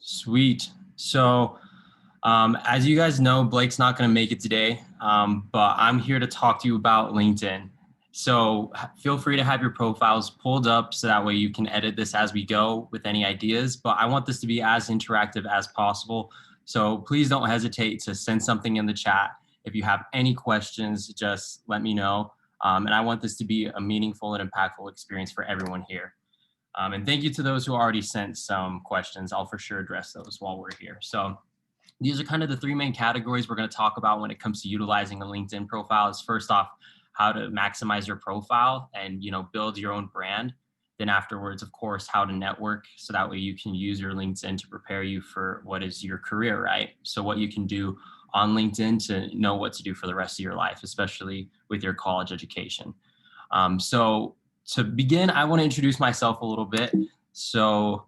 Sweet. So, as you guys know, Blake's not going to make it today, but I'm here to talk to you about LinkedIn. So feel free to have your profiles pulled up so that way you can edit this as we go with any ideas. But I want this to be as interactive as possible. So please don't hesitate to send something in the chat. If you have any questions, just let me know. And I want this to be a meaningful and impactful experience for everyone here. And thank you to those who already sent some questions. I'll for sure address those while we're here. So these are kind of the three main categories we're going to talk about when it comes to utilizing a LinkedIn profile. Is first off, how to maximize your profile and build your own brand. Then afterwards, of course, how to network so that way you can use your LinkedIn to prepare you for what is your career, right? So what you can do on LinkedIn to know what to do for the rest of your life, especially with your college education. So to begin, I want to introduce myself a little bit. So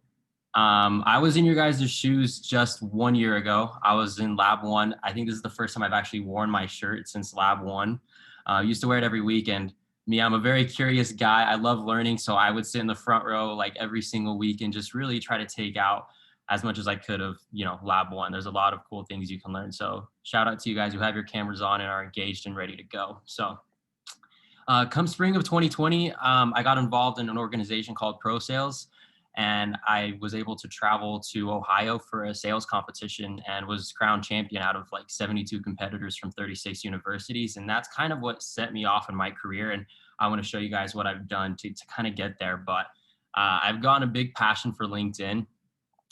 I was in your guys' shoes just 1 year ago. I was in Lab 1. I think this is the first time I've actually worn my shirt since Lab 1. I used to wear it every week. And me, I'm a very curious guy. I love learning. So I would sit in the front row like every single week and just really try to take out as much as I could of, Lab 1. There's a lot of cool things you can learn. So shout out to you guys who have your cameras on and are engaged and ready to go. So come spring of 2020, I got involved in an organization called Pro Sales. And I was able to travel to Ohio for a sales competition and was crowned champion out of like 72 competitors from 36 universities. And that's kind of what set me off in my career. And I want to show you guys what I've done to kind of get there. But I've gotten a big passion for LinkedIn.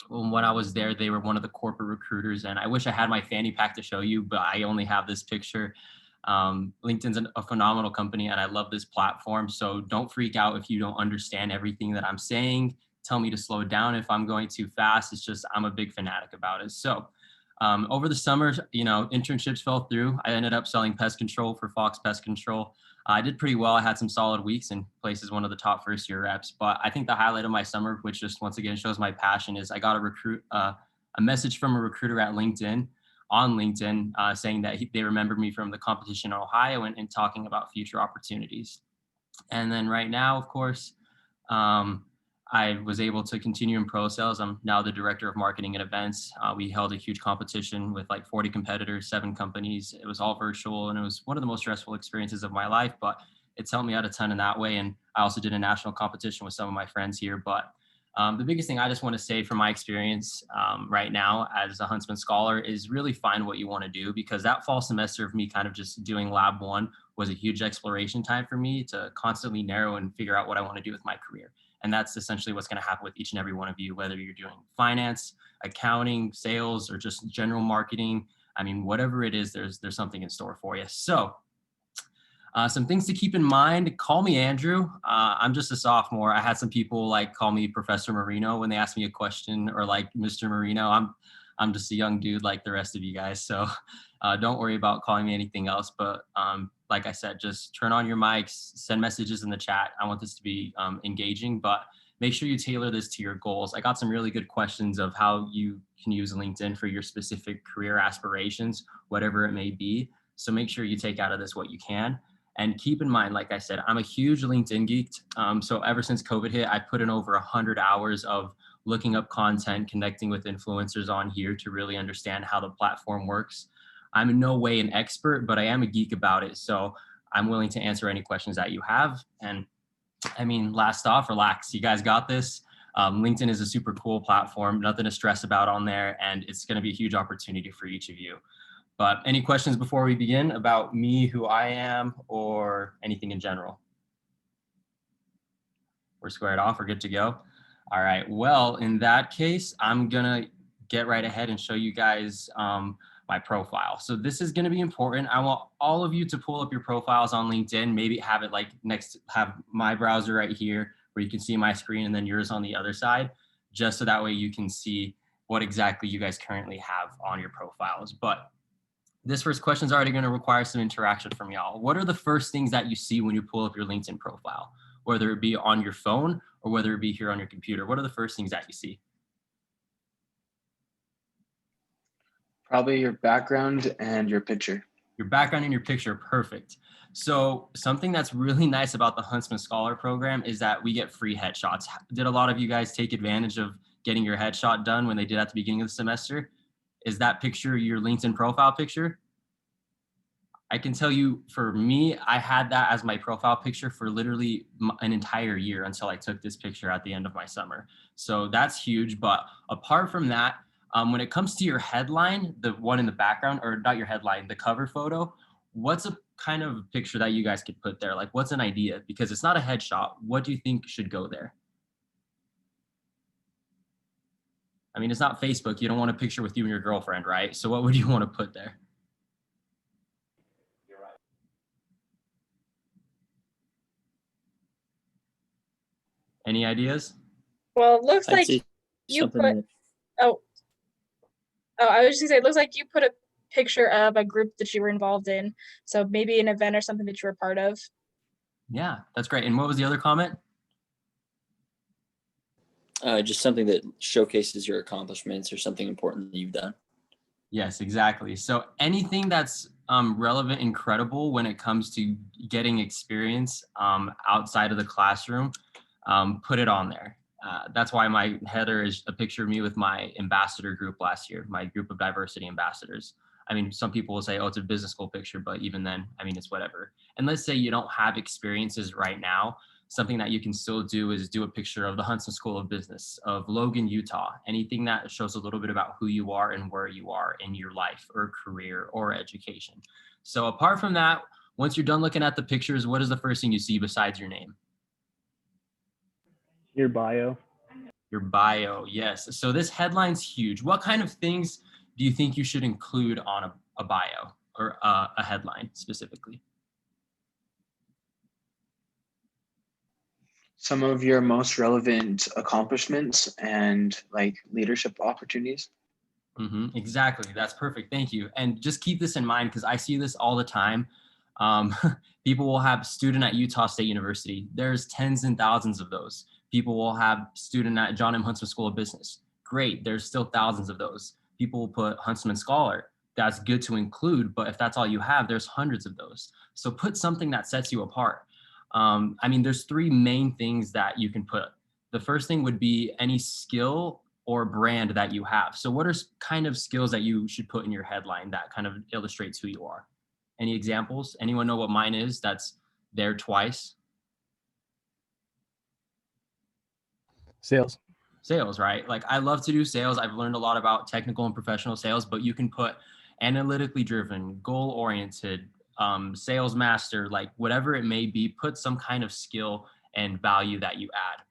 When I was there, they were one of the corporate recruiters. And I wish I had my fanny pack to show you, but I only have this picture. LinkedIn's a phenomenal company and I love this platform. So don't freak out if you don't understand everything that I'm saying. Tell me to slow it down if I'm going too fast. It's just, I'm a big fanatic about it. So over the summer, internships fell through. I ended up selling pest control for Fox Pest Control. I did pretty well. I had some solid weeks and placed as one of the top first year reps. But I think the highlight of my summer, which just once again shows my passion, is I got a message from a recruiter at LinkedIn on LinkedIn saying that they remembered me from the competition in Ohio and talking about future opportunities. And then right now, of course, I was able to continue in pro sales. I'm now the director of marketing and events. We held a huge competition with like 40 competitors, 7 companies. It was all virtual and it was one of the most stressful experiences of my life, but it's helped me out a ton in that way. And I also did a national competition with some of my friends here. But the biggest thing I just want to say from my experience right now as a Huntsman scholar is really find what you want to do, because that fall semester of me kind of just doing Lab 1 was a huge exploration time for me to constantly narrow and figure out what I want to do with my career. And that's essentially what's going to happen with each and every one of you, whether you're doing finance, accounting, sales, or just general marketing. I mean, whatever it is, there's something in store for you. So some things to keep in mind. Call me Andrew. I'm just a sophomore. I had some people like call me Professor Marino when they ask me a question, or like Mr. Marino. I'm just a young dude like the rest of you guys. So don't worry about calling me anything else. But like I said, just turn on your mics, send messages in the chat. I want this to be engaging, but make sure you tailor this to your goals. I got some really good questions of how you can use LinkedIn for your specific career aspirations, whatever it may be. So make sure you take out of this what you can. And keep in mind, like I said, I'm a huge LinkedIn geek. So ever since COVID hit, I put in over 100 hours of looking up content, connecting with influencers on here to really understand how the platform works. I'm in no way an expert, but I am a geek about it. So I'm willing to answer any questions that you have. And I mean, last off, relax. You guys got this. LinkedIn is a super cool platform, nothing to stress about on there. And it's going to be a huge opportunity for each of you. But any questions before we begin about me, who I am, or anything in general? We're squared off. We're good to go. All right. Well, in that case, I'm going to get right ahead and show you guys my profile. So this is going to be important. I want all of you to pull up your profiles on LinkedIn, maybe have it like have my browser right here where you can see my screen and then yours on the other side, just so that way you can see what exactly you guys currently have on your profiles. But this first question is already going to require some interaction from y'all. What are the first things that you see when you pull up your LinkedIn profile, whether it be on your phone or whether it be here on your computer? What are the first things that you see? Probably your background and your picture. Your background and your picture, perfect. So something that's really nice about the Huntsman Scholar program is that we get free headshots. Did a lot of you guys take advantage of getting your headshot done when they did at the beginning of the semester. Is that picture your LinkedIn profile picture? I can tell you, for me, I had that as my profile picture for literally an entire year until I took this picture at the end of my summer. So that's huge. But apart from that, when it comes to your headline, the one in the background, or not your headline, the cover photo, what's a kind of picture that you guys could put there? Like, what's an idea? Because it's not a headshot. What do you think should go there? I mean, it's not Facebook. You don't want a picture with you and your girlfriend, right? So what would you want to put there? Any ideas? Well, it looks I'd like say you something put, that- oh, I was just gonna say, it looks like you put a picture of a group that you were involved in. So maybe an event or something that you were part of. Yeah, that's great. And what was the other comment? just something that showcases your accomplishments or something important that you've done. Yes, exactly. So anything that's relevant and credible when it comes to getting experience outside of the classroom, put it on there. That's why my header is a picture of me with my ambassador group last year, my group of diversity ambassadors. I mean, some people will say, oh, it's a business school picture, but even then, I mean, it's whatever. And let's say you don't have experiences right now. Something that you can still do is do a picture of the Huntsman School of Business, of Logan, Utah, anything that shows a little bit about who you are and where you are in your life or career or education. So apart from that, once you're done looking at the pictures, what is the first thing you see besides your name? Your bio. Your bio, yes. So this headline's huge. What kind of things do you think you should include on a bio or a headline specifically? Some of your most relevant accomplishments and like leadership opportunities. Exactly. That's perfect. Thank you. And just keep this in mind because I see this all the time. People will have student at Utah State University. There's tens and thousands of those. People will have student at John M. Huntsman School of Business. Great. There's still thousands of those. People will put Huntsman Scholar. That's good to include, but if that's all you have, there's hundreds of those. So put something that sets you apart. I mean, there's three main things that you can put. The first thing would be any skill or brand that you have. So what are kind of skills that you should put in your headline that kind of illustrates who you are? Any examples? Anyone know what mine is? That's there twice. Sales. Sales, right? Like I love to do sales. I've learned a lot about technical and professional sales, but you can put analytically driven, goal oriented, sales master, like whatever it may be, put some kind of skill and value that you add.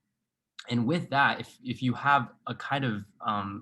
And with that, if you have a kind of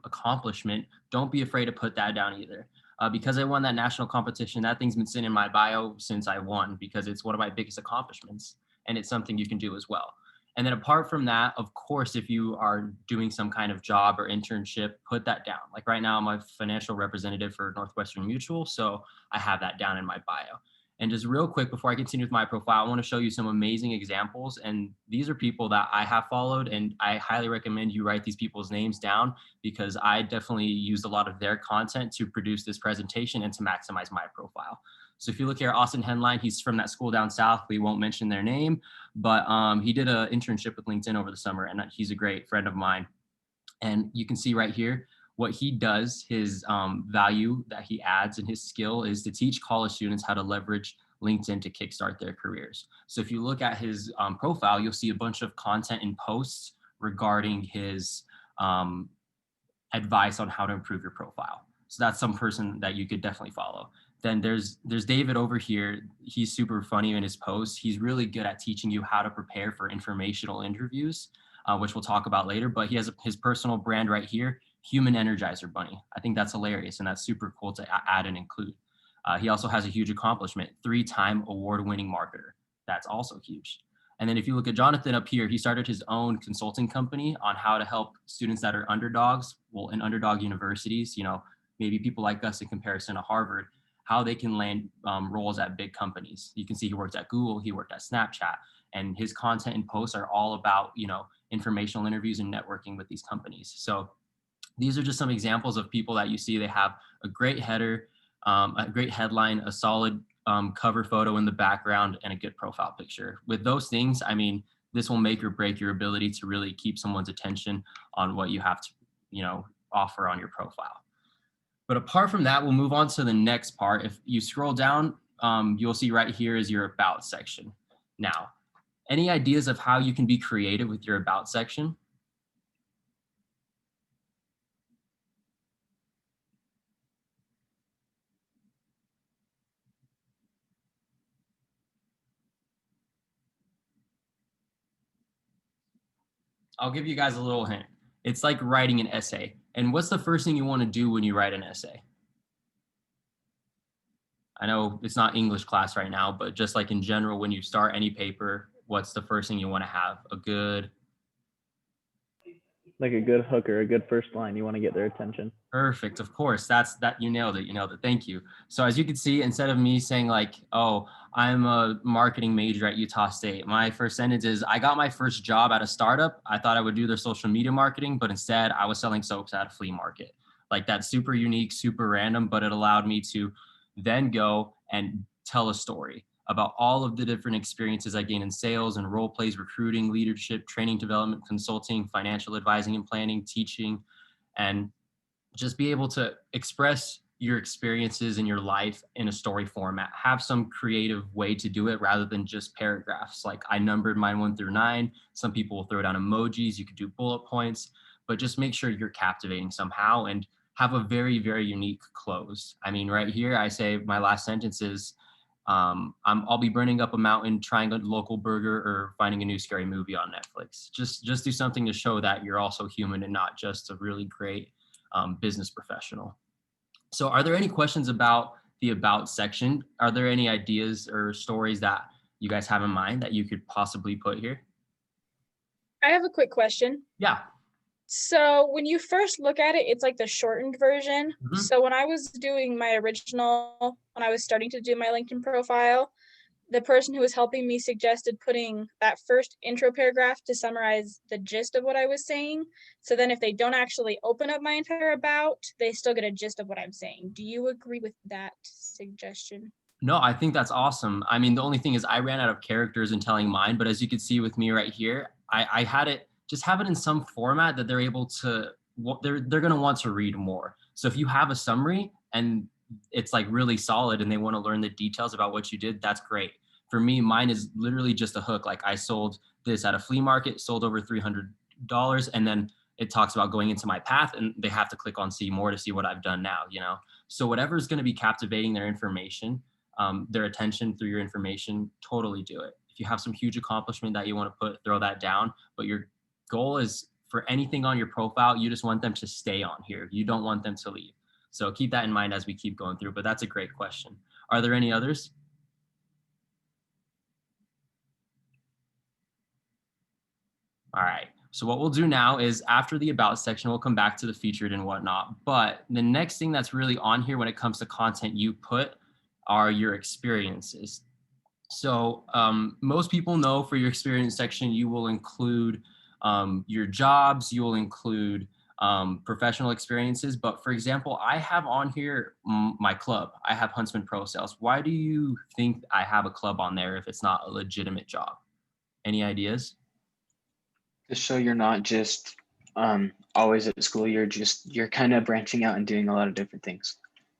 accomplishment, don't be afraid to put that down either. Because I won that national competition, that thing's been sitting in my bio since I won because it's one of my biggest accomplishments and it's something you can do as well. And then apart from that, of course, if you are doing some kind of job or internship, put that down. Like right now, I'm a financial representative for Northwestern Mutual, so I have that down in my bio. And just real quick, before I continue with my profile, I want to show you some amazing examples. And these are people that I have followed, and I highly recommend you write these people's names down because I definitely used a lot of their content to produce this presentation and to maximize my profile. So if you look here, Austin Henline, he's from that school down south. We won't mention their name, but he did an internship with LinkedIn over the summer, and he's a great friend of mine. And you can see right here, what he does, his value that he adds and his skill is to teach college students how to leverage LinkedIn to kickstart their careers. So if you look at his profile, you'll see a bunch of content and posts regarding his advice on how to improve your profile. So that's some person that you could definitely follow. Then there's David over here. He's super funny in his posts. He's really good at teaching you how to prepare for informational interviews, which we'll talk about later. But he has his personal brand right here, Human Energizer Bunny. I think that's hilarious and that's super cool to add and include. He also has a huge accomplishment, 3-time award-winning marketer. That's also huge. And then if you look at Jonathan up here, he started his own consulting company on how to help students that are underdogs, well, in underdog universities, you know, maybe people like us in comparison to Harvard, how they can land roles at big companies. You can see he worked at Google, he worked at Snapchat, and his content and posts are all about, you know, informational interviews and networking with these companies. So these are just some examples of people that you see. They have a great header, a great headline, a solid cover photo in the background, and a good profile picture. With those things, I mean, this will make or break your ability to really keep someone's attention on what you have offer on your profile. But apart from that, we'll move on to the next part. If you scroll down, you'll see right here is your about section. Now, any ideas of how you can be creative with your about section? I'll give you guys a little hint. It's like writing an essay. And what's the first thing you want to do when you write an essay? I know it's not English class right now, but just like in general, when you start any paper, what's the first thing you want to have? Like a good hook or a good first line. You want to get their attention. Perfect. Of course. You nailed it. You nailed it. Thank you. So as you can see, instead of me saying like, oh, I'm a marketing major at Utah State, my first sentence is, I got my first job at a startup. I thought I would do their social media marketing, but instead I was selling soaps at a flea market. Like, that's super unique, super random, but it allowed me to then go and tell a story about all of the different experiences I gained in sales and role plays, recruiting, leadership, training development, consulting, financial advising and planning, teaching, and just be able to express your experiences in your life in a story format. Have some creative way to do it rather than just paragraphs. Like, I numbered mine 1 through 9. Some people will throw down emojis. You could do bullet points, but just make sure you're captivating somehow and have a very, very unique close. I mean, right here, I say my last sentence is, I'll be burning up a mountain, trying a local burger, or finding a new scary movie on Netflix. Just do something to show that you're also human and not just a really great business professional. So are there any questions about the about section? Are there any ideas or stories that you guys have in mind that you could possibly put here? I have a quick question. Yeah. So when you first look at it, it's like the shortened version. Mhm. So when I was doing my original, when I was starting to do my LinkedIn profile, the person who was helping me suggested putting that first intro paragraph to summarize the gist of what I was saying. So then if they don't actually open up my entire about, they still get a gist of what I'm saying. Do you agree with that suggestion? No, I think that's awesome. I mean, the only thing is I ran out of characters in telling mine, but as you can see with me right here, I had it, just have it in some format that they're able to, they're going to want to read more. So if you have a summary and it's like really solid and they want to learn the details about what you did, that's great. For me, mine is literally just a hook. Like, I sold this at a flea market, sold over $300, and then it talks about going into my path, and they have to click on see more to see what I've done now, So whatever is going to be captivating their information, their attention through your information, totally do it. If you have some huge accomplishment that you want to put, throw that down. But your goal is, for anything on your profile, you just want them to stay on here. You don't want them to leave. So keep that in mind as we keep going through, but that's a great question. Are there any others? All right. So what we'll do now is, after the about section, we'll come back to the featured and whatnot. But the next thing that's really on here when it comes to content you put are your experiences. So most people know for your experience section, you will include your jobs, you will include professional experiences. But for example, I have on here my club. I have Huntsman Pro Sales. Why do you think I have a club on there if it's not a legitimate job? Any ideas? To show you're not just always at school. You're kind of branching out and doing a lot of different things.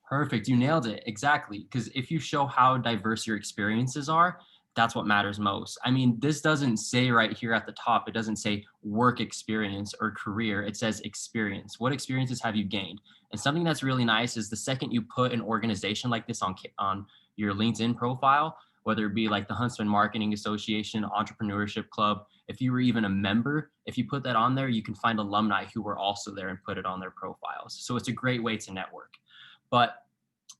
Perfect. You nailed it. Exactly. Because if you show how diverse your experiences are, that's what matters most. I mean, this doesn't say right here at the top, it doesn't say work experience or career. It says experience. What experiences have you gained? And something that's really nice is the second you put an organization like this on your LinkedIn profile, whether it be like the Huntsman Marketing Association, Entrepreneurship Club, if you were even a member, if you put that on there, you can find alumni who were also there and put it on their profiles. So it's a great way to network. But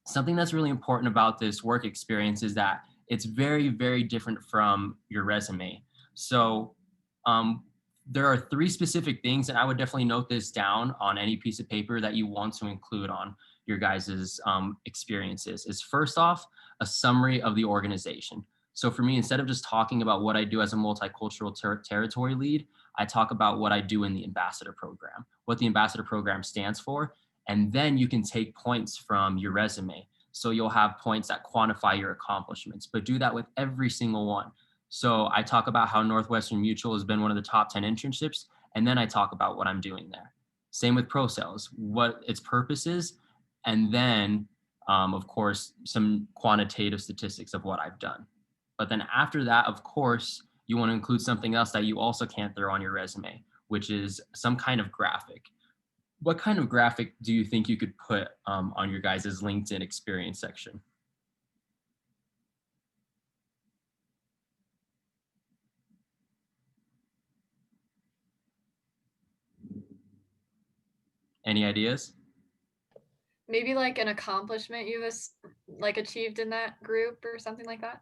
something that's really important about this work experience is that it's very, very different from your resume. So there are 3 specific things, and I would definitely note this down on any piece of paper that you want to include on your guys's experiences. Is first off, a summary of the organization. So for me, instead of just talking about what I do as a multicultural territory lead, I talk about what I do in the ambassador program, what the ambassador program stands for. And then you can take points from your resume. So you'll have points that quantify your accomplishments, but do that with every single one. So I talk about how Northwestern Mutual has been one of the top 10 internships, and then I talk about what I'm doing there. Same with pro sales, what its purpose is, and then of course, some quantitative statistics of what I've done. But then after that, of course, you want to include something else that you also can't throw on your resume, which is some kind of graphic. What kind of graphic do you think you could put on your guys' LinkedIn experience section? Any ideas? Maybe like an accomplishment you like achieved in that group or something like that.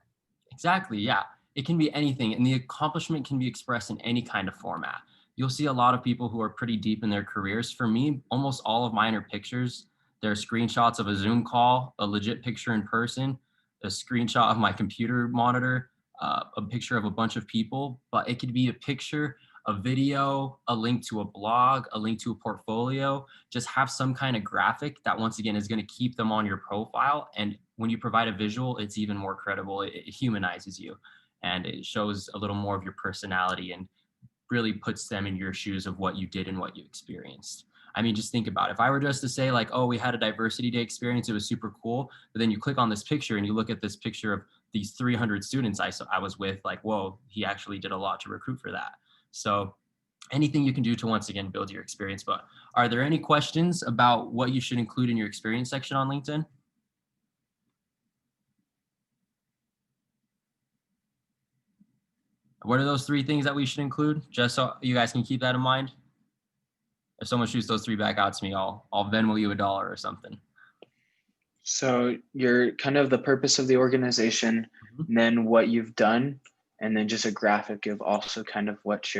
Exactly, yeah. It can be anything, and the accomplishment can be expressed in any kind of format. You'll see a lot of people who are pretty deep in their careers. For me, almost all of mine are pictures. They're screenshots of a Zoom call, a legit picture in person, a screenshot of my computer monitor, a picture of a bunch of people, but it could be a picture, a video, a link to a blog, a link to a portfolio. Just have some kind of graphic that once again is going to keep them on your profile. And when you provide a visual, it's even more credible. It humanizes you and it shows a little more of your personality and really puts them in your shoes of what you did and what you experienced. I mean, just think about it. If I were just to say like, oh, we had a diversity day experience, it was super cool. But then you click on this picture and you look at this picture of these 300 students I was with, like, whoa, he actually did a lot to recruit for that. So anything you can do to once again build your experience. But are there any questions about what you should include in your experience section on LinkedIn? What are those 3 things that we should include? Just so you guys can keep that in mind. If someone shoots those 3 back out to me, I'll Venmo you $1 or something. So you're kind of the purpose of the organization, and then what you've done, and then just a graphic of also kind of what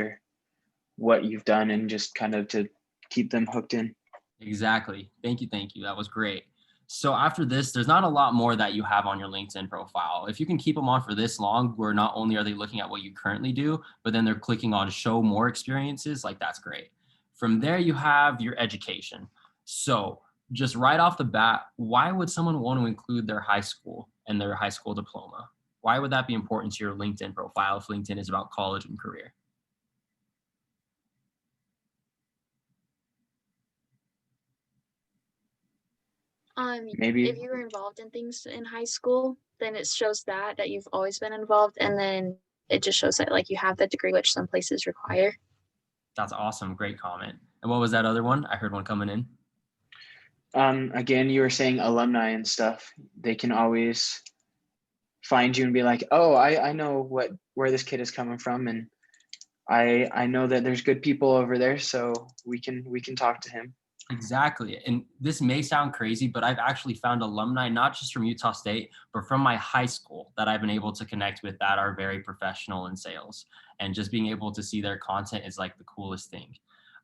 you've done, and just kind of to keep them hooked in. Exactly. Thank you. That was great. So after this, there's not a lot more that you have on your LinkedIn profile. If you can keep them on for this long, where not only are they looking at what you currently do, but then they're clicking on show more experiences, like that's great. From there, you have your education. So just right off the bat, why would someone want to include their high school and their high school diploma? Why would that be important to your LinkedIn profile if LinkedIn is about college and career? Maybe. If you were involved in things in high school, then it shows that you've always been involved, and then it just shows that like you have that degree, which some places require. That's awesome. Great comment. And what was that other one? I heard one coming in. Again, you were saying alumni and stuff. They can always find you and be like, oh, I know where this kid is coming from, and I know that there's good people over there, so we can talk to him. Exactly. And this may sound crazy, but I've actually found alumni, not just from Utah State, but from my high school that I've been able to connect with that are very professional in sales. And just being able to see their content is like the coolest thing.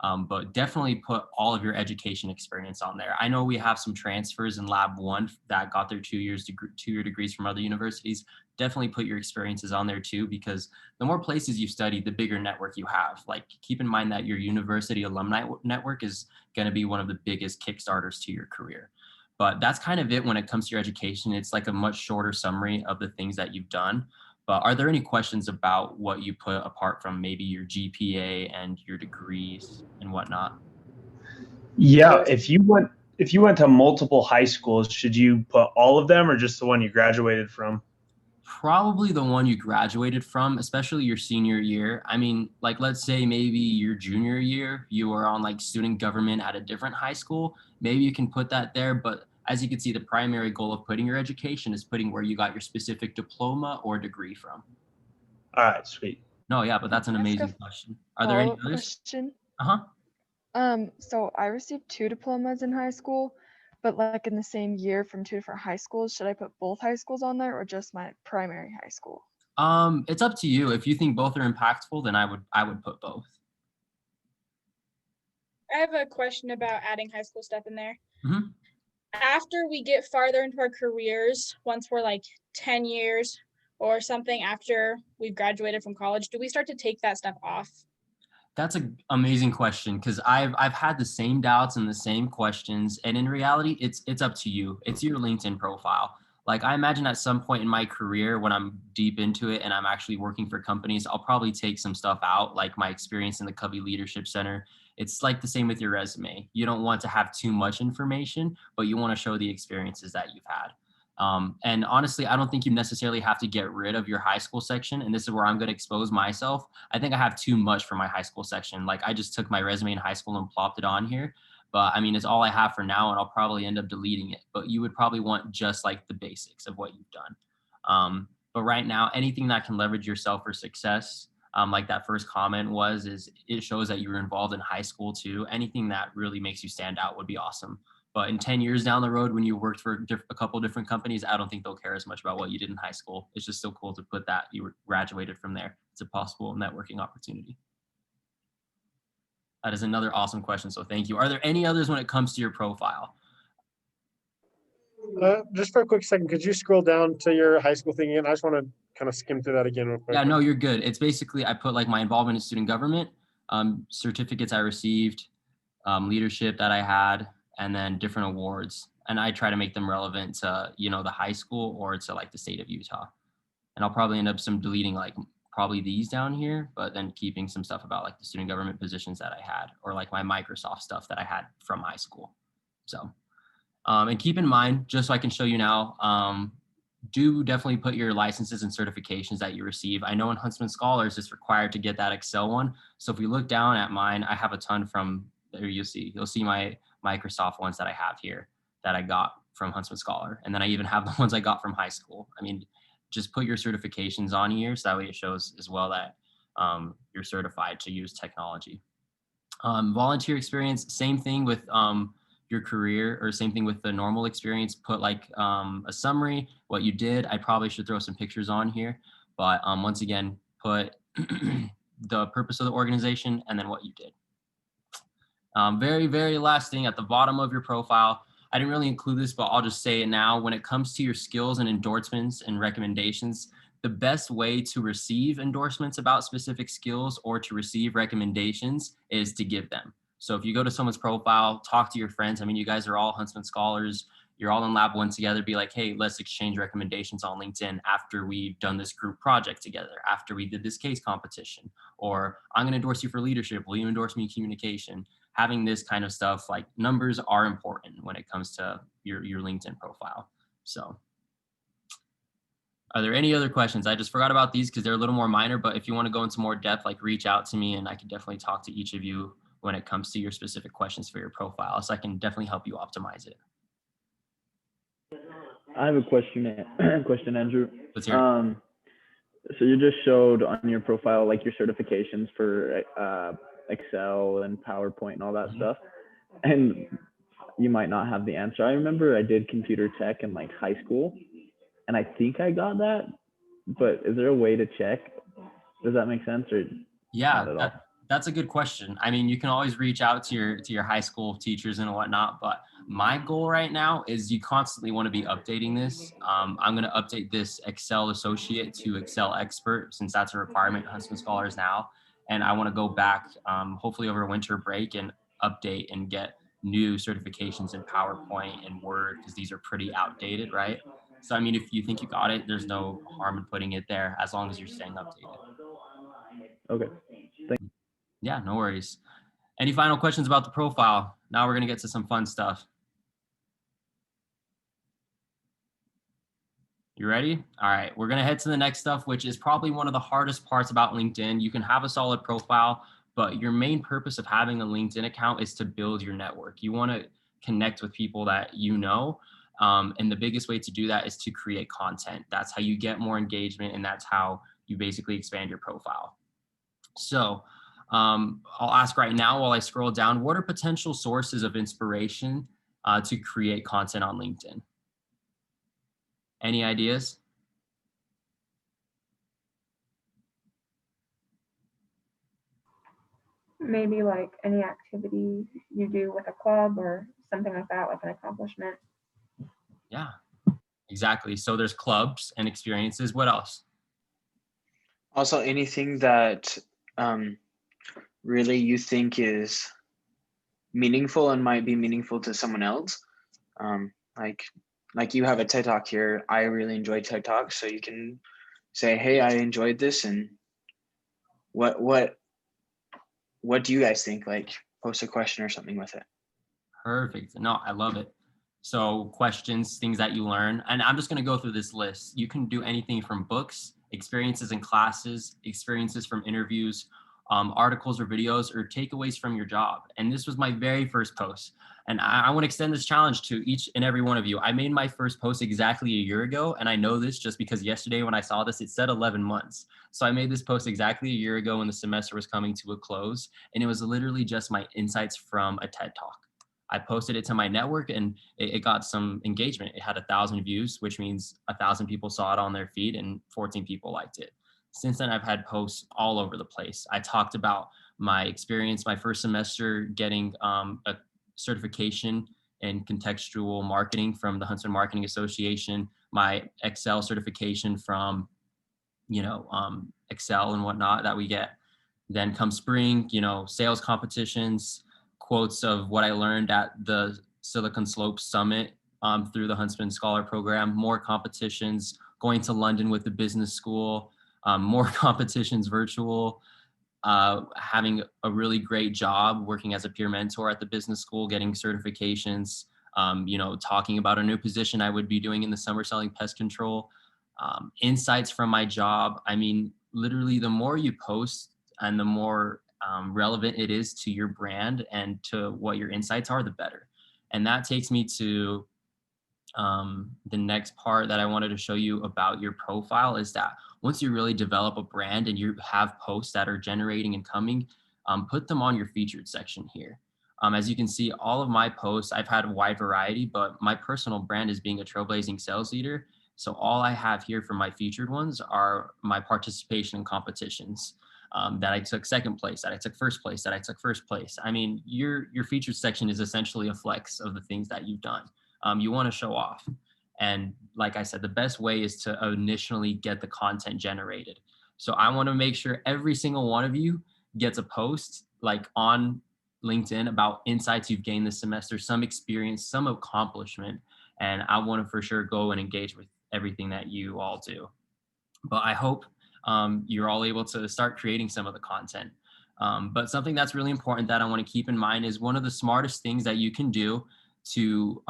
But definitely put all of your education experience on there. I know we have some transfers in Lab 1 that got their 2-year degrees from other universities. Definitely put your experiences on there too, because the more places you study, the bigger network you have. Like, keep in mind that your university alumni network is going to be one of the biggest kickstarters to your career. But that's kind of it when it comes to your education. It's like a much shorter summary of the things that you've done. But are there any questions about what you put apart from maybe your GPA and your degrees and whatnot? Yeah, if you went to multiple high schools, should you put all of them or just the one you graduated from? Probably the one you graduated from, especially your senior year. I mean, like, let's say maybe your junior year, you were on like student government at a different high school. Maybe you can put that there. But as you can see, the primary goal of putting your education is putting where you got your specific diploma or degree from. All right, sweet. No, yeah, but that's an amazing question. Are there any others? Question? Uh-huh. So I received 2 diplomas in high school, but like in the same year from 2 different high schools. Should I put both high schools on there or just my primary high school? It's up to you. If you think both are impactful, then I would put both. I have a question about adding high school stuff in there. Mhm. After we get farther into our careers, once we're like 10 years or something after we've graduated from college, do we start to take that stuff off? That's an amazing question, because I've had the same doubts and the same questions, and in reality, it's up to you. It's your LinkedIn profile. Like, I imagine at some point in my career when I'm deep into it and I'm actually working for companies, I'll probably take some stuff out, like my experience in the Covey Leadership Center It's like the same with your resume. You don't want to have too much information, but you want to show the experiences that you've had. And honestly, I don't think you necessarily have to get rid of your high school section. And this is where I'm going to expose myself. I think I have too much for my high school section. Like I just took my resume in high school and plopped it on here. But I mean, it's all I have for now, and I'll probably end up deleting it. But you would probably want just like the basics of what you've done. But right now, anything that can leverage yourself for success, like that first comment is it shows that you were involved in high school too. Anything that really makes you stand out would be awesome. But in 10 years down the road, when you worked for a couple different companies, I don't think they'll care as much about what you did in high school. It's just so cool to put that you were graduated from there. It's a possible networking opportunity. That is another awesome question. So thank you. Are there any others when it comes to your profile? Just for a quick second, could you scroll down to your high school thing again? I just want to kind of skim through that again real quick. Yeah, no, you're good. It's basically, I put like my involvement in student government, certificates I received, leadership that I had, and then different awards. And I try to make them relevant to, the high school or to like the state of Utah. And I'll probably end up deleting like probably these down here, but then keeping some stuff about like the student government positions that I had, or like my Microsoft stuff that I had from high school. So, and keep in mind, just so I can show you now, do definitely put your licenses and certifications that you receive. I know in Huntsman Scholars, it's required to get that Excel one. So if we look down at mine, I have a ton from there. You'll see my Microsoft ones that I have here that I got from Huntsman Scholar. And then I even have the ones I got from high school. I mean, just put your certifications on here. So that way it shows as well that you're certified to use technology. Volunteer experience, same thing with your career, or same thing with the normal experience. Put like a summary, what you did. I probably should throw some pictures on here, but once again, put the purpose of the organization and then what you did. Very, very last thing at the bottom of your profile, I didn't really include this, but I'll just say it now. When it comes to your skills and endorsements and recommendations, the best way to receive endorsements about specific skills or to receive recommendations is to give them. So if you go to someone's profile, talk to your friends. I mean, you guys are all Huntsman Scholars. You're all in Lab 1 together. Be like, hey, let's exchange recommendations on LinkedIn after we've done this group project together, after we did this case competition, or I'm going to endorse you for leadership. Will you endorse me in communication? Having this kind of stuff, like numbers are important when it comes to your LinkedIn profile. So are there any other questions? I just forgot about these because they're a little more minor, but if you want to go into more depth, like reach out to me and I can definitely talk to each of you when it comes to your specific questions for your profile. So I can definitely help you optimize it. I have a question, Andrew. Let's hear it. So you just showed on your profile like your certifications for Excel and PowerPoint and all that stuff, and you might not have the answer. I remember I did computer tech in like high school, and I think I got that, but is there a way to check? Does that make sense, or yeah, not at all? That's a good question. I mean, you can always reach out to your high school teachers and whatnot, but my goal right now is you constantly want to be updating this. I'm going to update this Excel associate to Excel expert, since that's a requirement in Huntsman Scholars now. And I want to go back, hopefully over winter break, and update and get new certifications in PowerPoint and Word, because these are pretty outdated, right? So, I mean, if you think you got it, there's no harm in putting it there as long as you're staying updated. Okay. Yeah, no worries. Any final questions about the profile? Now we're going to get to some fun stuff. You ready? All right, we're going to head to the next stuff, which is probably one of the hardest parts about LinkedIn. You can have a solid profile, but your main purpose of having a LinkedIn account is to build your network. You want to connect with people that you know. And the biggest way to do that is to create content. That's how you get more engagement, and that's how you basically expand your profile. So I'll ask right now while I scroll down, what are potential sources of inspiration to create content on LinkedIn? Any ideas? Maybe like any activity you do with a club or something like that, like an accomplishment. Yeah, exactly. So there's clubs and experiences. What else? Also, anything that really you think is meaningful and might be meaningful to someone else. Like you have a TED Talk here. I really enjoy TED Talks, so you can say, hey, I enjoyed this, and what do you guys think? Like, post a question or something with it. Perfect. No, I love it. So questions, things that you learn. And I'm just going to go through this list. You can do anything from books, experiences in classes, experiences from interviews, articles or videos, or takeaways from your job. And this was my very first post. And I want to extend this challenge to each and every one of you. I made my first post exactly a year ago. And I know this just because yesterday when I saw this, it said 11 months. So I made this post exactly a year ago when the semester was coming to a close. And it was literally just my insights from a TED Talk. I posted it to my network and it got some engagement. It had 1,000 views, which means 1,000 people saw it on their feed and 14 people liked it. Since then, I've had posts all over the place. I talked about my experience, my first semester getting a certification in contextual marketing from the Huntsman Marketing Association, my Excel certification from, Excel and whatnot that we get. Then come spring, sales competitions, quotes of what I learned at the Silicon Slopes Summit through the Huntsman Scholar Program, more competitions, going to London with the business school, more competitions virtual, having a really great job working as a peer mentor at the business school, getting certifications, talking about a new position I would be doing in the summer selling pest control, insights from my job. I mean, literally the more you post and the more relevant it is to your brand and to what your insights are, the better. And that takes me to the next part that I wanted to show you about your profile is that once you really develop a brand and you have posts that are generating and coming, put them on your featured section here. As you can see, all of my posts, I've had a wide variety, but my personal brand is being a trailblazing sales leader. So all I have here for my featured ones are my participation in competitions. That I took second place, that I took first place, that I took first place. I mean, your featured section is essentially a flex of the things that you've done. You want to show off. And like I said, the best way is to initially get the content generated. So I want to make sure every single one of you gets a post like on LinkedIn about insights you've gained this semester, some experience, some accomplishment. And I want to for sure go and engage with everything that you all do. But I hope you're all able to start creating some of the content. But something that's really important that I want to keep in mind is one of the smartest things that you can do to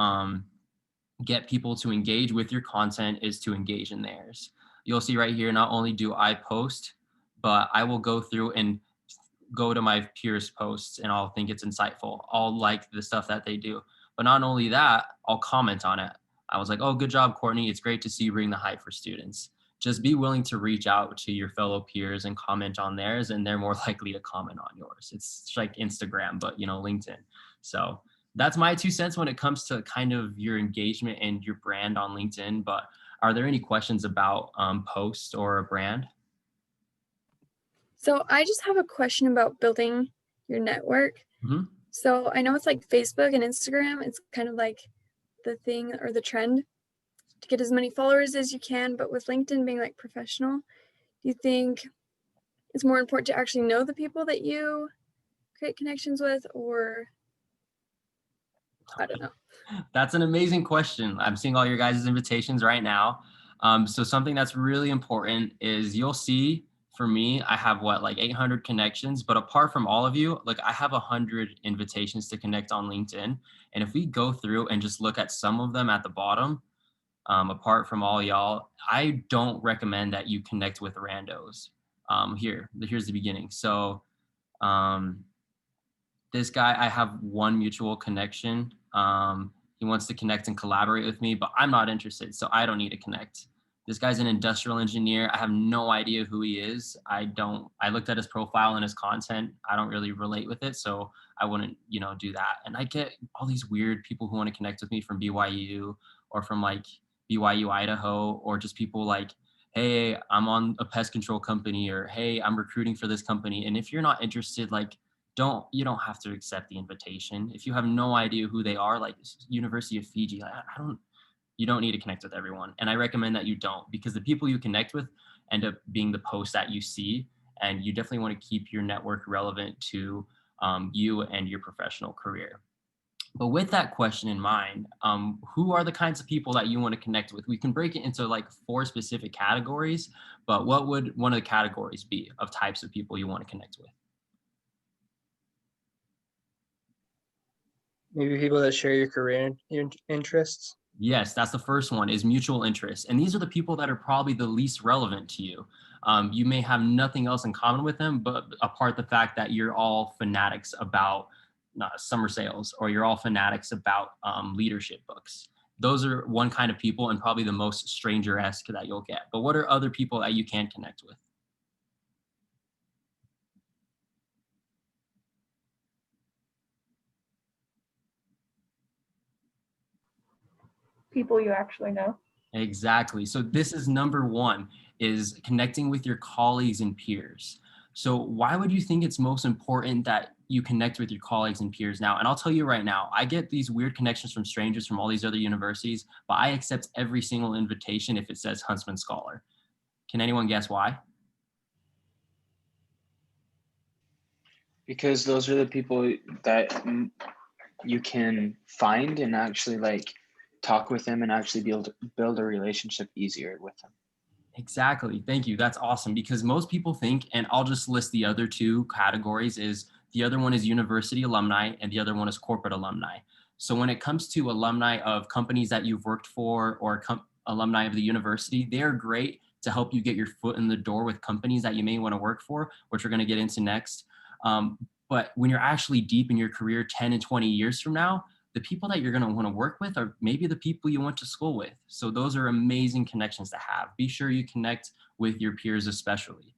get people to engage with your content is to engage in theirs. You'll see right here, not only do I post, but I will go through and go to my peers' posts and I'll think it's insightful. I'll like the stuff that they do. But not only that, I'll comment on it. I was like, oh, good job, Courtney. It's great to see you bring the hype for students. Just be willing to reach out to your fellow peers and comment on theirs, and they're more likely to comment on yours. It's like Instagram, but LinkedIn. So that's my 2 cents when it comes to kind of your engagement and your brand on LinkedIn. But are there any questions about posts or a brand? So I just have a question about building your network. Mm-hmm. So I know it's like Facebook and Instagram. It's kind of like the thing or the trend to get as many followers as you can. But with LinkedIn being like professional, do you think it's more important to actually know the people that you create connections with, or I don't know? That's an amazing question. I'm seeing all your guys' invitations right now. So something that's really important is you'll see for me, I have like 800 connections, but apart from all of you, like I have 100 invitations to connect on LinkedIn. And if we go through and just look at some of them at the bottom, apart from all y'all, I don't recommend that you connect with randos. Here's the beginning. So this guy, I have one mutual connection. He wants to connect and collaborate with me, but I'm not interested, so I don't need to connect. This guy's an industrial engineer. I have no idea who he is. I looked at his profile and his content. I don't really relate with it, so I wouldn't, do that. And I get all these weird people who want to connect with me from BYU or from like BYU Idaho, or just people like, hey, I'm on a pest control company, or hey, I'm recruiting for this company. And if you're not interested, like, you don't have to accept the invitation. If you have no idea who they are, like University of Fiji, you don't need to connect with everyone. And I recommend that you don't, because the people you connect with end up being the posts that you see. And you definitely want to keep your network relevant to you and your professional career. But with that question in mind, who are the kinds of people that you want to connect with? We can break it into like 4 specific categories, but what would one of the categories be of types of people you want to connect with? Maybe people that share your career interests. Yes, that's the first one, is mutual interest. And these are the people that are probably the least relevant to you. You may have nothing else in common with them, but apart the fact that you're all fanatics about summer sales, or you're all fanatics about leadership books. Those are one kind of people, and probably the most stranger-esque that you'll get. But what are other people that you can connect with? People you actually know. Exactly. So this is number one, is connecting with your colleagues and peers. So why would you think it's most important that you connect with your colleagues and peers now? And I'll tell you right now, I get these weird connections from strangers from all these other universities, but I accept every single invitation if it says Huntsman Scholar. Can anyone guess why? Because those are the people that you can find and actually like talk with them and actually build a relationship easier with them. Exactly. Thank you. That's awesome, because most people think, and I'll just list the other two categories, is the other one is university alumni and the other one is corporate alumni. So when it comes to alumni of companies that you've worked for, or alumni of the university, they're great to help you get your foot in the door with companies that you may want to work for, which we're going to get into next. But when you're actually deep in your career 10 and 20 years from now, the people that you're going to want to work with are maybe the people you went to school with. So those are amazing connections to have. Be sure you connect with your peers, especially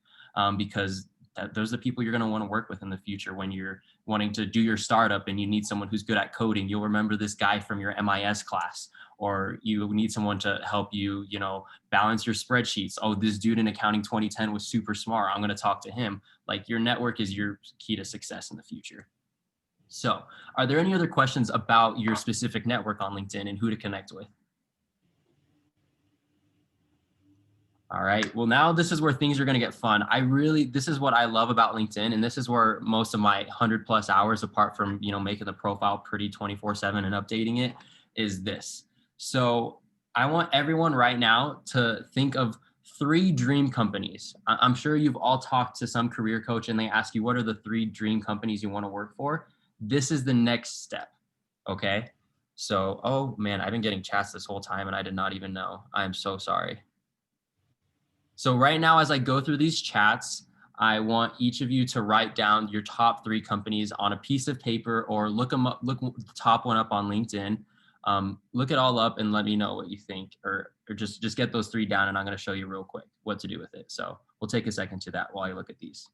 because those are the people you're going to want to work with in the future. When you're wanting to do your startup and you need someone who's good at coding, you'll remember this guy from your MIS class. Or you need someone to help you, balance your spreadsheets. Oh, this dude in accounting 2010 was super smart. I'm going to talk to him. Like, your network is your key to success in the future. So are there any other questions about your specific network on LinkedIn and who to connect with? All right, well, now this is where things are going to get fun. This is what I love about LinkedIn. And this is where most of my 100+ hours, apart from, making the profile pretty 24/7 and updating it, is this. So I want everyone right now to think of 3 dream companies. I'm sure you've all talked to some career coach and they ask you, what are the 3 dream companies you want to work for? This is the next step. Okay. So, oh man, I've been getting chats this whole time and I did not even know. I'm so sorry. So right now, as I go through these chats, I want each of you to write down your top 3 companies on a piece of paper, or look them up, look the top one up on LinkedIn. Look it all up and let me know what you think, or just get those 3 down, and I'm going to show you real quick what to do with it. So we'll take a second to that while I look at these.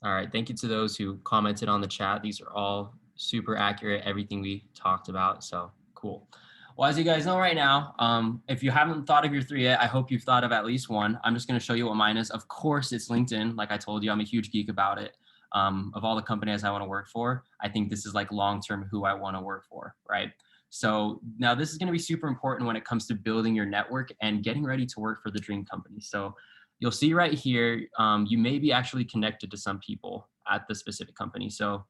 All right, thank you to those who commented on the chat. These are all super accurate, everything we talked about, so cool. Well, as you guys know right now, if you haven't thought of your 3 yet, I hope you've thought of at least one. I'm just gonna show you what mine is. Of course, it's LinkedIn. Like I told you, I'm a huge geek about it. Of all the companies I wanna work for, I think this is like long-term who I wanna work for, right? So now this is gonna be super important when it comes to building your network and getting ready to work for the dream company. So you'll see right here, you may be actually connected to some people at the specific company. So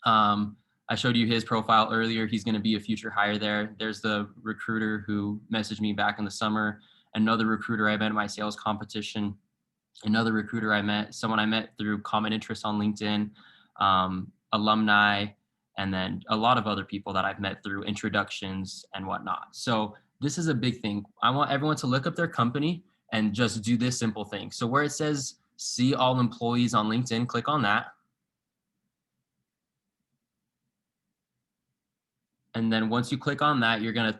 I showed you his profile earlier. He's going to be a future hire there. There's the recruiter who messaged me back in the summer. Another recruiter I met in my sales competition. Another recruiter I met, someone I met through common interests on LinkedIn, alumni, and then a lot of other people that I've met through introductions and whatnot. So this is a big thing. I want everyone to look up their company and just do this simple thing. So where it says see all employees on LinkedIn, click on that. And then once you click on that, you're gonna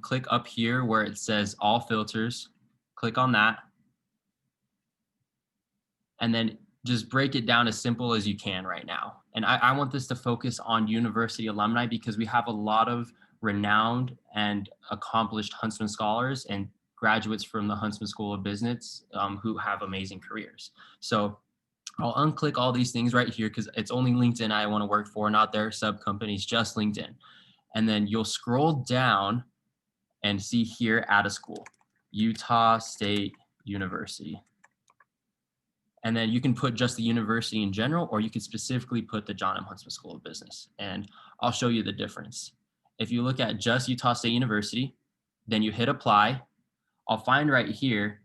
click up here where it says all filters, click on that. And then just break it down as simple as you can right now. And I want this to focus on university alumni, because we have a lot of renowned and accomplished Huntsman scholars and graduates from the Huntsman School of Business who have amazing careers. So I'll unclick all these things right here because it's only LinkedIn I want to work for, not their sub companies, just LinkedIn. And then you'll scroll down and see here at a school, Utah State University. And then you can put just the university in general, or you can specifically put the John M. Huntsman School of Business. And I'll show you the difference. If you look at just Utah State University, then you hit apply. I'll find right here,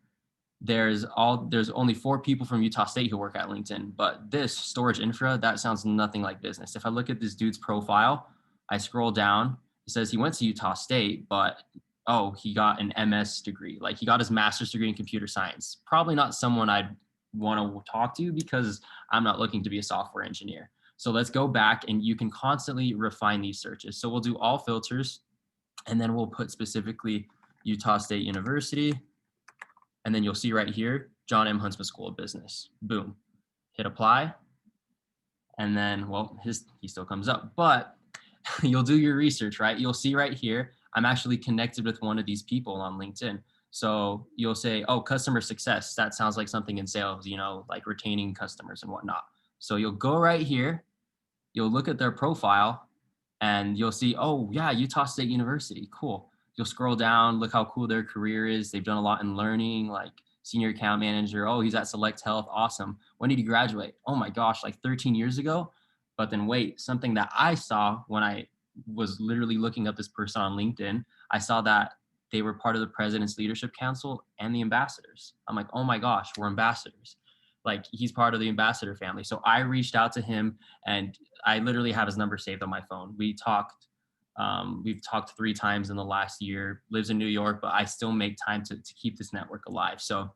there's only 4 people from Utah State who work at LinkedIn, but this storage infra, that sounds nothing like business. If I look at this dude's profile, I scroll down, it says he went to Utah State, but oh, he got an MS degree. Like he got his master's degree in computer science. Probably not someone I'd want to talk to because I'm not looking to be a software engineer. So let's go back and you can constantly refine these searches. So we'll do all filters and then we'll put specifically Utah State University. And then you'll see right here, John M. Huntsman School of Business. Boom, hit apply. And then, well, he still comes up, but you'll do your research, right? You'll see right here, I'm actually connected with one of these people on LinkedIn. So you'll say, oh, customer success. That sounds like something in sales, you know, like retaining customers and whatnot. So you'll go right here, you'll look at their profile and you'll see, oh yeah, Utah State University, cool. You'll scroll down, look how cool their career is. They've done a lot in learning, like senior account manager. Oh, he's at Select Health, awesome. When did he graduate? Oh my gosh, like 13 years ago. But then wait, something that I saw when I was literally looking up this person on LinkedIn, I saw that they were part of the President's Leadership Council and the ambassadors. I'm like, oh my gosh, we're ambassadors. Like he's part of the ambassador family. So I reached out to him and I literally have his number saved on my phone. We've talked 3 times in the last year, lives in New York, but I still make time to keep this network alive. So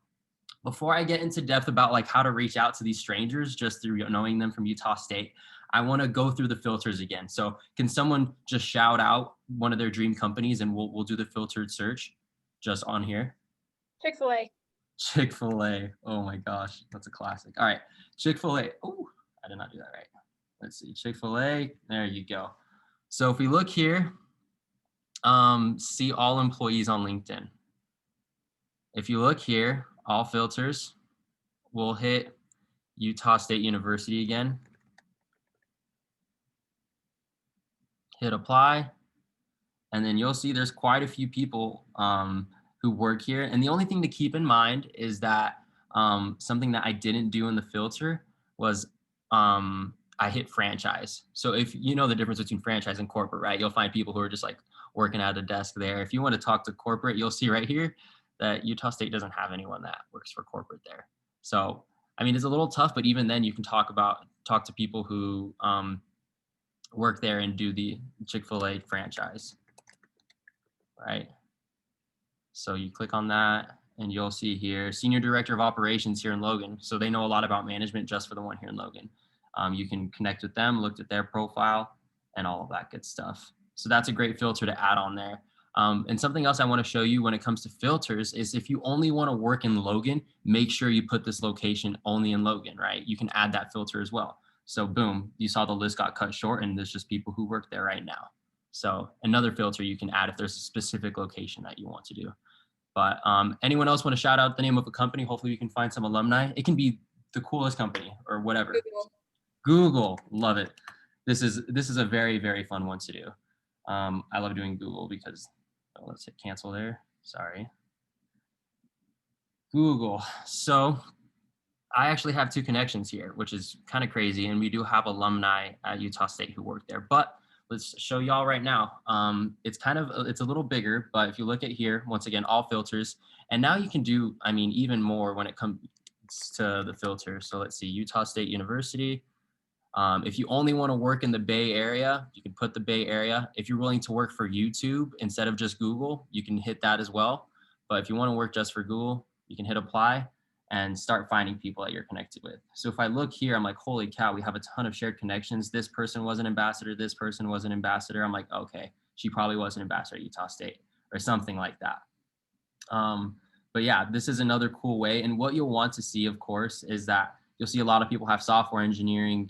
before I get into depth about like how to reach out to these strangers just through knowing them from Utah State, I want to go through the filters again. So can someone just shout out one of their dream companies and we'll do the filtered search just on here? Chick-fil-A. Chick-fil-A. Oh my gosh, that's a classic. All right, Chick-fil-A. Oh, I did not do that right. Let's see, Chick-fil-A. There you go. So if we look here, see all employees on LinkedIn. If you look here, all filters, we'll hit Utah State University again. Hit apply. And then you'll see there's quite a few people who work here. And the only thing to keep in mind is that something that I didn't do in the filter was I hit franchise. So if you know the difference between franchise and corporate, right? You'll find people who are just like working at a desk there. If you want to talk to corporate, you'll see right here that Utah State doesn't have anyone that works for corporate there. So, I mean, it's a little tough, but even then you can talk to people who work there and do the Chick-fil-A franchise, right? So you click on that and you'll see here, Senior Director of Operations here in Logan. So they know a lot about management just for the one here in Logan. You can connect with them, looked at their profile and all of that good stuff. So that's a great filter to add on there. And something else I want to show you when it comes to filters is if you only want to work in Logan, make sure you put this location only in Logan, right? You can add that filter as well. So boom, you saw the list got cut short and there's just people who work there right now. So another filter you can add if there's a specific location that you want to do. But anyone else want to shout out the name of a company? Hopefully we can find some alumni. It can be the coolest company or whatever. Google, love it. This is a very, very fun one to do. I love doing Google because, oh, let's hit cancel there. Sorry. Google. So I actually have 2 connections here, which is kind of crazy. And we do have alumni at Utah State who work there, but let's show y'all right now. It's a little bigger, but if you look at here, once again, all filters, and now you can do, I mean, even more when it comes to the filter. So let's see, Utah State University. If you only want to work in the Bay Area, you can put the Bay Area. If you're willing to work for YouTube instead of just Google, you can hit that as well. But if you want to work just for Google, you can hit apply and start finding people that you're connected with. So if I look here, I'm like, holy cow, we have a ton of shared connections. This person was an ambassador. This person was an ambassador. I'm like, okay, she probably was an ambassador at Utah State or something like that. But yeah, this is another cool way. And what you'll want to see, of course, is that you'll see a lot of people have software engineering,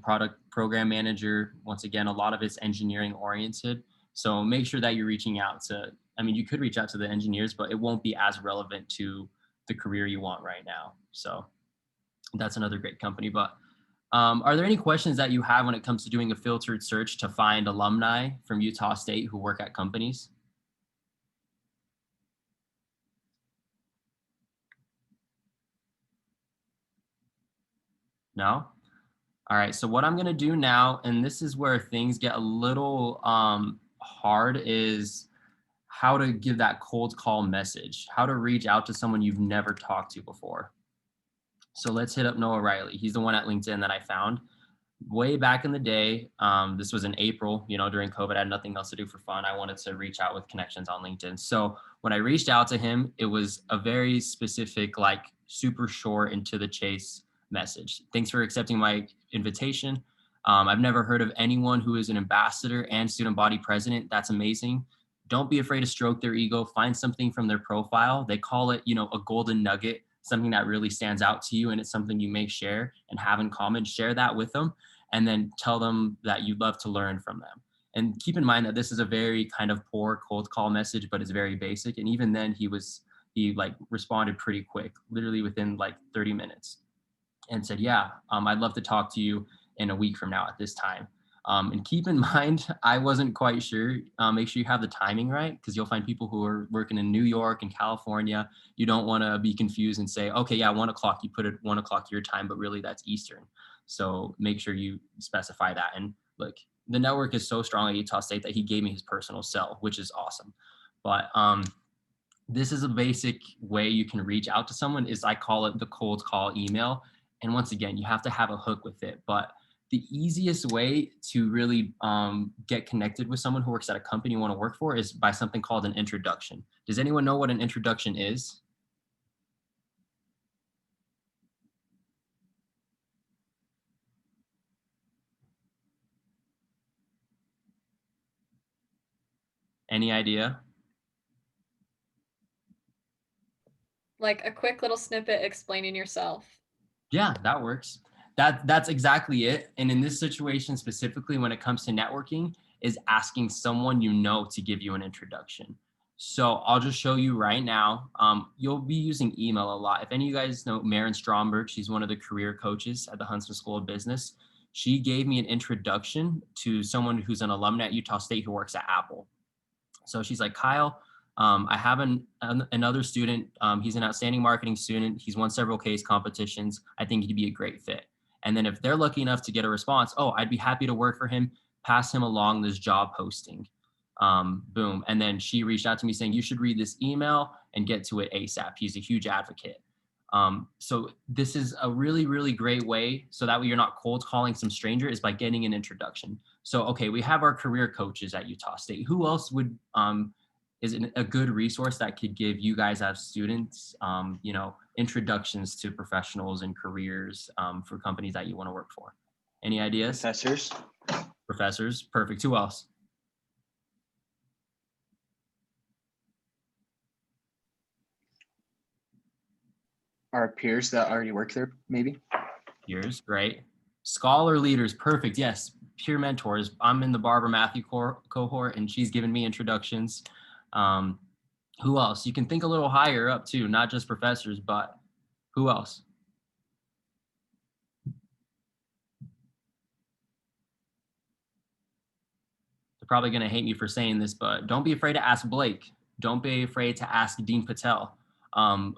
product program manager. Once again, a lot of it's engineering oriented. So make sure that you're reaching out to, I mean, you could reach out to the engineers, but it won't be as relevant to the career you want right now. So that's another great company. But are there any questions that you have when it comes to doing a filtered search to find alumni from Utah State who work at companies? No? All right, so what I'm gonna do now, and this is where things get a little hard, is how to give that cold call message, how to reach out to someone you've never talked to before. So let's hit up Noah Riley. He's the one at LinkedIn that I found way back in the day. This was in April, during COVID, I had nothing else to do for fun. I wanted to reach out with connections on LinkedIn. So when I reached out to him, it was a very specific, like super short and to the chase message. Thanks for accepting my invitation. I've never heard of anyone who is an ambassador and student body president. That's amazing. Don't be afraid to stroke their ego. Find something from their profile. They call it, a golden nugget, something that really stands out to you, and it's something you may share and have in common. Share that with them, and then tell them that you'd love to learn from them. And keep in mind that this is a very kind of poor cold call message, but it's very basic. And even then he like responded pretty quick, literally within like 30 minutes, and said, yeah, I'd love to talk to you in a week from now at this time. And keep in mind, I wasn't quite sure. Make sure you have the timing right, because you'll find people who are working in New York and California. You don't want to be confused and say, okay, yeah, 1 o'clock, you put it 1 o'clock your time, but really that's Eastern. So make sure you specify that. And look, the network is so strong at Utah State that he gave me his personal cell, which is awesome. But this is a basic way you can reach out to someone, is I call it the cold call email. And once again, you have to have a hook with it. But the easiest way to really get connected with someone who works at a company you want to work for is by something called an introduction. Does anyone know what an introduction is? Any idea? Like a quick little snippet explaining yourself. Yeah, that works. That's exactly it. And in this situation specifically, when it comes to networking, is asking someone you know to give you an introduction. So I'll just show you right now. You'll be using email a lot. If any of you guys know Maren Stromberg, she's one of the career coaches at the Huntsman School of Business. She gave me an introduction to someone who's an alumni at Utah State who works at Apple. So she's like, Kyle, I have another student. He's an outstanding marketing student. He's won several case competitions. I think he'd be a great fit. And then if they're lucky enough to get a response, oh, I'd be happy to work for him, pass him along this job posting. Boom. And then she reached out to me saying, you should read this email and get to it ASAP. He's a huge advocate. So this is a really, really great way. So that way you're not cold calling some stranger, is by getting an introduction. So, okay, we have our career coaches at Utah State. Who else would, is a good resource that could give you guys as students, introductions to professionals and careers for companies that you want to work for? Any ideas? Professors. Professors, perfect. Who else? Our peers that already work there, maybe. Peers, great. Scholar leaders, perfect. Yes, peer mentors. I'm in the Barbara Matthew cohort, and she's given me introductions. Who else? You can think a little higher up too, not just professors, but who else? They're probably going to hate me for saying this, but don't be afraid to ask Blake. Don't be afraid to ask Dean Patel.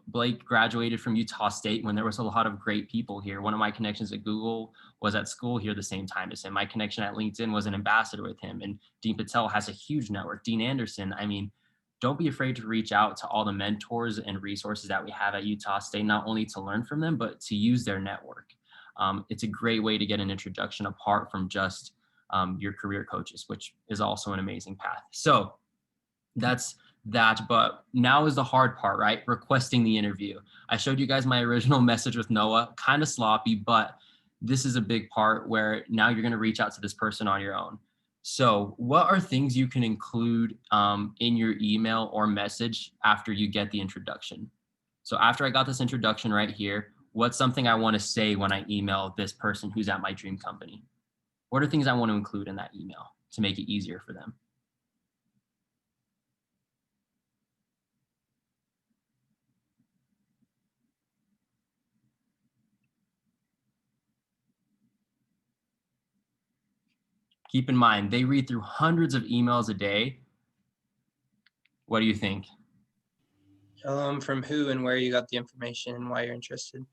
Blake graduated from Utah State when there was a lot of great people here. One of my connections at Google was at school here the same time as him. My connection at LinkedIn was an ambassador with him, and Dean Patel has a huge network. Dean Anderson, I mean, don't be afraid to reach out to all the mentors and resources that we have at Utah State, not only to learn from them, but to use their network. It's a great way to get an introduction apart from just your career coaches, which is also an amazing path. So that's that, but now is the hard part, right? Requesting the interview. I showed you guys my original message with Noah, kind of sloppy, but this is a big part where now you're going to reach out to this person on your own. So what are things you can include in your email or message after you get the introduction? So after I got this introduction right here, what's something I want to say when I email this person who's at my dream company? What are things I want to include in that email to make it easier for them? Keep in mind, they read through hundreds of emails a day. What do you think? From who and where you got the information and why you're interested.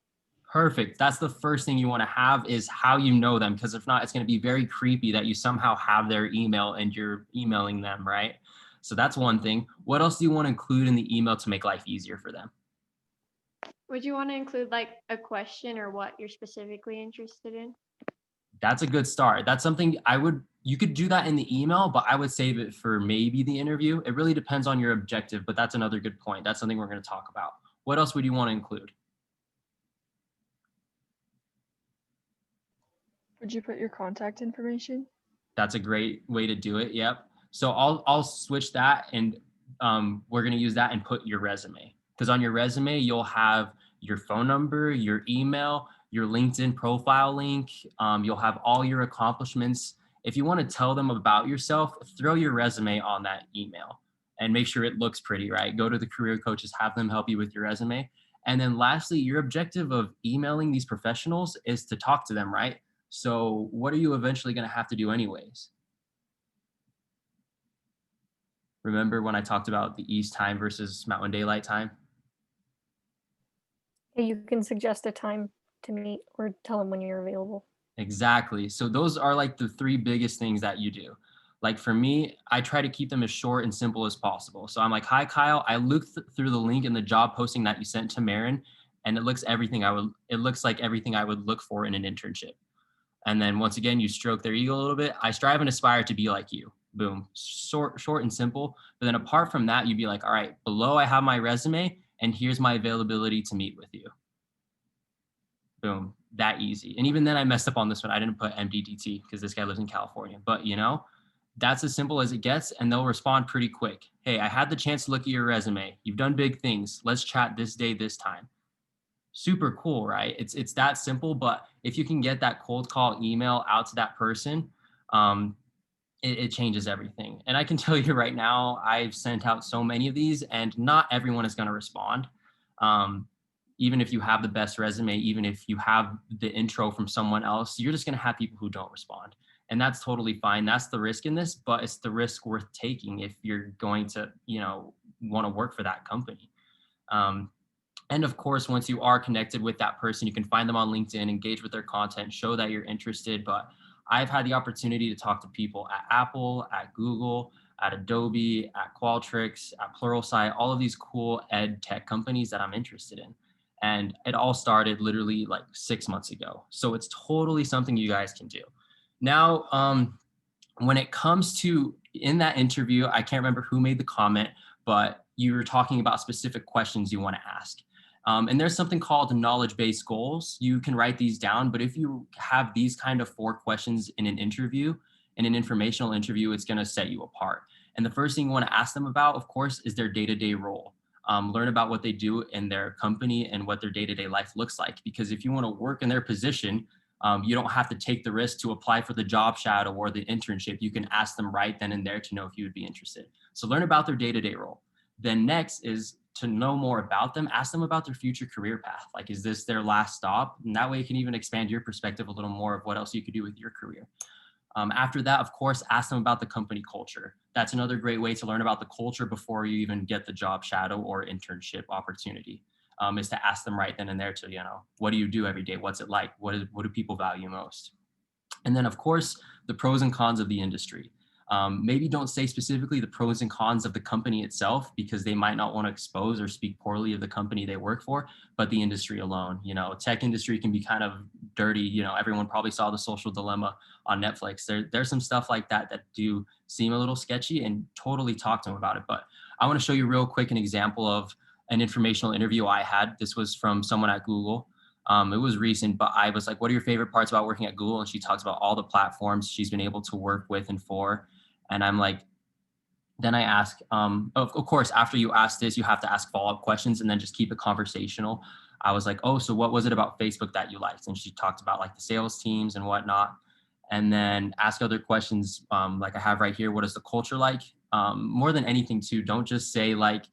Perfect. That's the first thing you want to have is how you know them. Because if not, it's going to be very creepy that you somehow have their email and you're emailing them, right? So that's one thing. What else do you want to include in the email to make life easier for them? Would you want to include like a question or what you're specifically interested in? That's a good start. That's something you could do that in the email, but I would save it for maybe the interview. It really depends on your objective, but that's another good point. That's something we're going to talk about. What else would you want to include? Would you put your contact information? That's a great way to do it. Yep. So I'll switch that and we're going to use that and put your resume, because on your resume, you'll have your phone number, your email, your LinkedIn profile link. You'll have all your accomplishments. If you want to tell them about yourself, throw your resume on that email and make sure it looks pretty, right? Go to the career coaches, have them help you with your resume. And then lastly, your objective of emailing these professionals is to talk to them, right? So what are you eventually going to have to do anyways? Remember when I talked about the East time versus Mountain Daylight time? You can suggest a time to meet or tell them when you're available. Exactly. So those are like the three biggest things that you do. Like for me, I try to keep them as short and simple as possible. So I'm like, hi, Kyle. I looked through the link in the job posting that you sent to Marin, and it looks like everything I would look for in an internship. And then once again, you stroke their ego a little bit. I strive and aspire to be like you. Boom. Short and simple. But then apart from that, you'd be like, all right, below I have my resume and here's my availability to meet with you. Boom. That easy. And even then I messed up on this one. I didn't put MDDT because this guy lives in California. But that's as simple as it gets, and they'll respond pretty quick. Hey, I had the chance to look at your resume. You've done big things. Let's chat this day, this time. Super cool, right? It's that simple. But if you can get that cold call email out to that person, it changes everything. And I can tell you right now, I've sent out so many of these, and not everyone is going to respond. Even if you have the best resume, even if you have the intro from someone else, you're just going to have people who don't respond. And that's totally fine. That's the risk in this, but it's the risk worth taking if you're going to, want to work for that company. And of course, once you are connected with that person, you can find them on LinkedIn, engage with their content, show that you're interested. But I've had the opportunity to talk to people at Apple, at Google, at Adobe, at Qualtrics, at Pluralsight, all of these cool ed tech companies that I'm interested in. And it all started literally like 6 months ago. So it's totally something you guys can do. Now, when it comes to in that interview, I can't remember who made the comment, but you were talking about specific questions you want to ask. And there's something called knowledge-based goals. You can write these down, but if you have these kind of 4 questions in an interview, in an informational interview, it's going to set you apart. And the first thing you want to ask them about, of course, is their day-to-day role. Learn about what they do in their company and what their day-to-day life looks like. Because if you want to work in their position, you don't have to take the risk to apply for the job shadow or the internship. You can ask them right then and there to know if you would be interested. So learn about their day-to-day role. Then next is to know more about them. Ask them about their future career path. Like, is this their last stop? And that way you can even expand your perspective a little more of what else you could do with your career. After that, of course, ask them about the company culture. That's another great way to learn about the culture before you even get the job shadow or internship opportunity, is to ask them right then and there to, what do you do every day? What's it like? What do people value most? And then, of course, the pros and cons of the industry. Maybe don't say specifically the pros and cons of the company itself, because they might not want to expose or speak poorly of the company they work for, but the industry alone. Tech industry can be kind of dirty. Everyone probably saw The Social Dilemma on Netflix. There's some stuff like that do seem a little sketchy, and totally talk to them about it. But I want to show you real quick an example of an informational interview I had. This was from someone at Google. It was recent, but I was like, what are your favorite parts about working at Google? And she talks about all the platforms she's been able to work with and for. And I'm like, then I ask, of course, after you ask this, you have to ask follow-up questions and then just keep it conversational. I was like, oh, so what was it about Facebook that you liked? And she talked about like the sales teams and whatnot. And then ask other questions like I have right here. What is the culture like? More than anything too, don't just say like,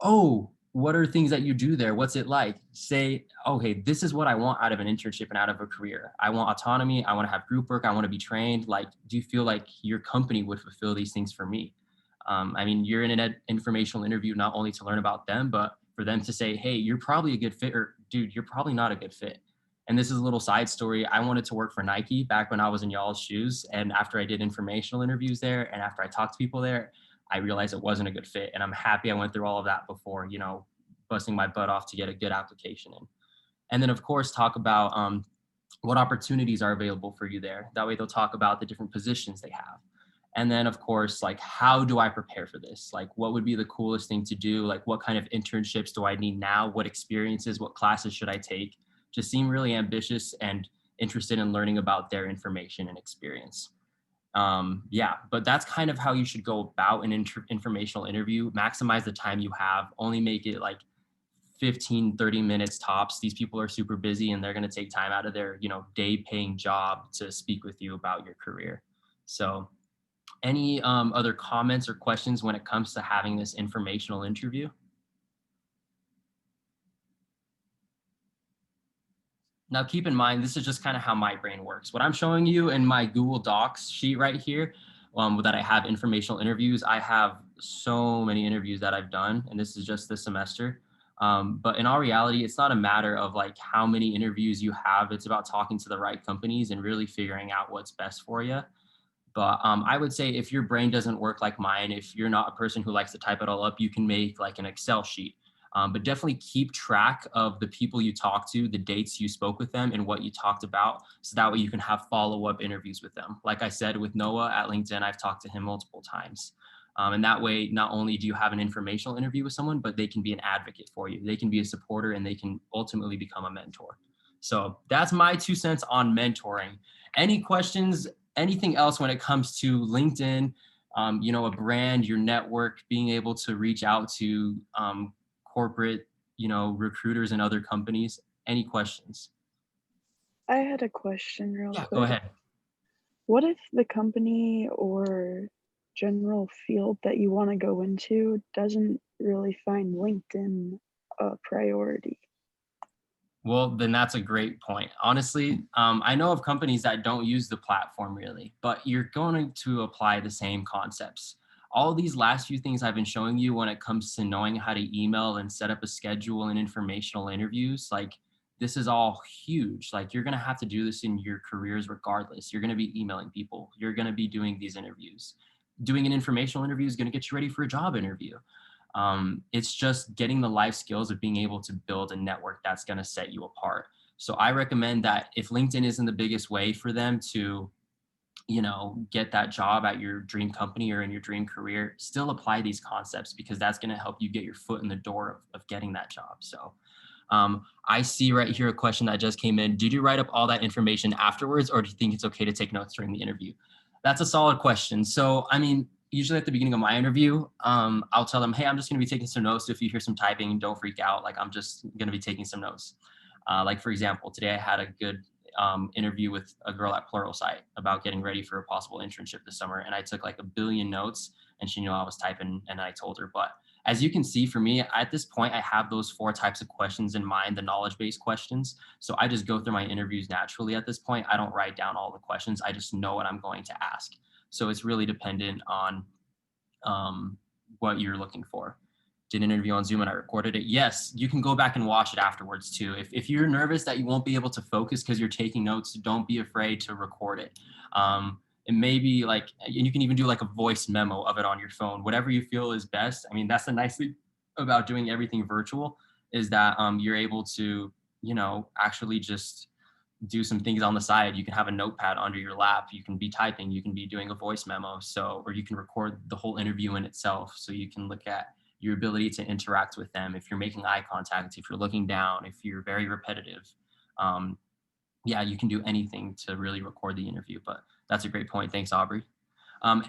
oh, what are things that you do there? What's it like? Say, okay, this is what I want out of an internship and out of a career. I want autonomy. I want to have group work. I want to be trained. Like, do you feel like your company would fulfill these things for me? You're in an informational interview, not only to learn about them, but for them to say, hey, you're probably a good fit, or dude, you're probably not a good fit. And this is a little side story. I wanted to work for Nike back when I was in y'all's shoes. And after I did informational interviews there and after I talked to people there, I realized it wasn't a good fit. And I'm happy I went through all of that before, you know, busting my butt off to get a good application in. And then of course, talk about what opportunities are available for you there. That way they'll talk about the different positions they have. And then of course, like, how do I prepare for this? Like, what would be the coolest thing to do? Like, what kind of internships do I need now? What experiences, what classes should I take? Just seem really ambitious and interested in learning about their information and experience. Yeah, but that's kind of how you should go about an informational interview. Maximize the time you have, only make it like 15, 30 minutes tops. These people are super busy and they're going to take time out of their, you know, day paying job to speak with you about your career. So any other comments or questions when it comes to having this informational interview? Now, keep in mind, this is just kind of how my brain works. What I'm showing you in my Google Docs sheet right here, that I have informational interviews. I have so many interviews that I've done, and this is just this semester. But in all reality, it's not a matter of like how many interviews you have. It's about talking to the right companies and really figuring out what's best for you. But I would say if your brain doesn't work like mine, if you're not a person who likes to type it all up, you can make like an Excel sheet. But definitely keep track of the people you talk to, the dates you spoke with them, and what you talked about. So that way you can have follow-up interviews with them. Like I said, with Noah at LinkedIn, I've talked to him multiple times. And that way, not only do you have an informational interview with someone, but they can be an advocate for you. They can be a supporter and they can ultimately become a mentor. So that's my 2 cents on mentoring. Any questions, anything else when it comes to LinkedIn, you know, a brand, your network, being able to reach out to corporate, you know, recruiters and other companies? Any questions? I had a question real quick. Go ahead. What if the company or general field that you want to go into doesn't really find LinkedIn a priority? Well, then that's a great point. Honestly, I know of companies that don't use the platform really, but you're going to apply the same concepts. All these last few things I've been showing you when it comes to knowing how to email and set up a schedule and informational interviews, like this is all huge. Like you're going to have to do this in your careers regardless. You're going to be emailing people. You're going to be doing these interviews. Doing an informational interview is going to get you ready for a job interview. It's just getting the life skills of being able to build a network that's going to set you apart. So I recommend that if LinkedIn isn't the biggest way for them to, you know, get that job at your dream company or in your dream career, still apply these concepts because that's going to help you get your foot in the door of getting that job. So I see right here a question that just came in. Did you write up all that information afterwards, or do you think it's okay to take notes during the interview? That's a solid question. So, I mean, usually at the beginning of my interview, I'll tell them, hey, I'm just going to be taking some notes. If you hear some typing, don't freak out. Like, I'm just going to be taking some notes. Like, for example, today I had a good interview with a girl at Pluralsight about getting ready for a possible internship this summer. And I took like 1 billion notes and she knew I was typing and I told her. But as you can see for me, at this point, I have those 4 types of questions in mind, the knowledge-based questions. So I just go through my interviews naturally at this point. I don't write down all the questions. I just know what I'm going to ask. So it's really dependent on what you're looking for. Did an interview on Zoom and I recorded it. Yes, you can go back and watch it afterwards too. If you're nervous that you won't be able to focus because you're taking notes, don't be afraid to record it. It may be like, and you can even do like a voice memo of it on your phone, whatever you feel is best. I mean, that's the nice thing about doing everything virtual is that you're able to, you know, actually just do some things on the side. You can have a notepad under your lap. You can be typing, you can be doing a voice memo. So, or you can record the whole interview in itself. So you can look at your ability to interact with them. If you're making eye contact, if you're looking down, if you're very repetitive, yeah, you can do anything to really record the interview, but that's a great point. Thanks, Aubrey.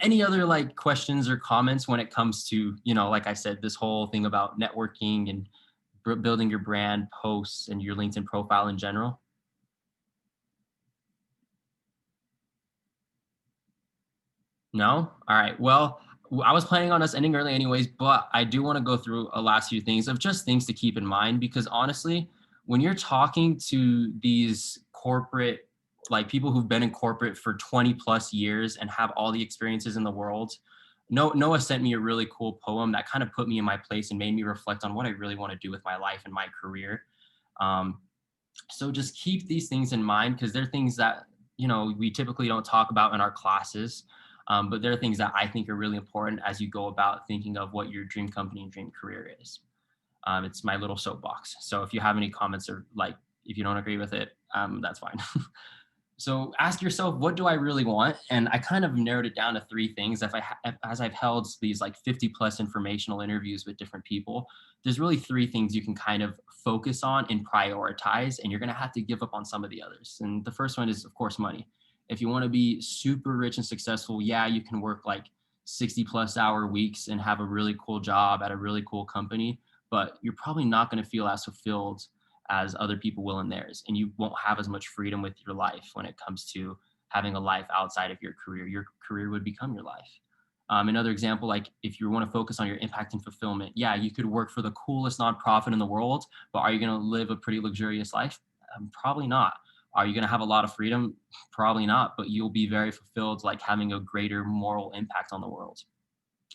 Any other like questions or comments when it comes to, you know, like I said, this whole thing about networking and building your brand, posts, and your LinkedIn profile in general? No? All right. Well, I was planning on us ending early anyways, but I do want to go through a last few things of just things to keep in mind, because honestly, when you're talking to these corporate, like people who've been in corporate for 20 plus years and have all the experiences in the world, Noah sent me a really cool poem that kind of put me in my place and made me reflect on what I really want to do with my life and my career. So just keep these things in mind, because they're things that, you know, we typically don't talk about in our classes. But they're things that I think are really important as you go about thinking of what your dream company and dream career is. It's my little soapbox. So if you have any comments, or like, if you don't agree with it, that's fine. So ask yourself, what do I really want? And I kind of narrowed it down to three things. As I've held these like 50 plus informational interviews with different people, there's really three things you can kind of focus on and prioritize, and you're going to have to give up on some of the others. And the first one is, of course, money. If you want to be super rich and successful, yeah, you can work like 60 plus hour weeks and have a really cool job at a really cool company, but you're probably not going to feel as fulfilled as other people will in theirs. And you won't have as much freedom with your life when it comes to having a life outside of your career. Your career would become your life. Another example, like if you want to focus on your impact and fulfillment, yeah, you could work for the coolest nonprofit in the world, but are you going to live a pretty luxurious life? Probably not. Are you going to have a lot of freedom? Probably not, but you'll be very fulfilled, like having a greater moral impact on the world.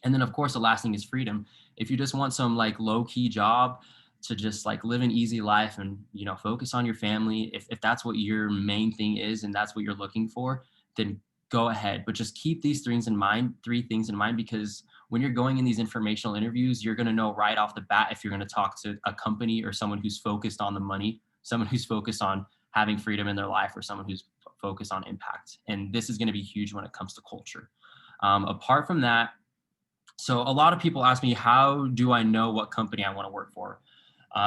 And then of course, the last thing is freedom. If you just want some like low key job to just like live an easy life and, you know, focus on your family, if that's what your main thing is and that's what you're looking for, then go ahead. But just keep these three things in mind, because when you're going in these informational interviews, you're going to know right off the bat if you're going to talk to a company or someone who's focused on the money, someone who's focused on having freedom in their life, or someone who's focused on impact. And this is going to be huge when it comes to culture. Apart from that, so a lot of people ask me, how do I know what company I want to work for?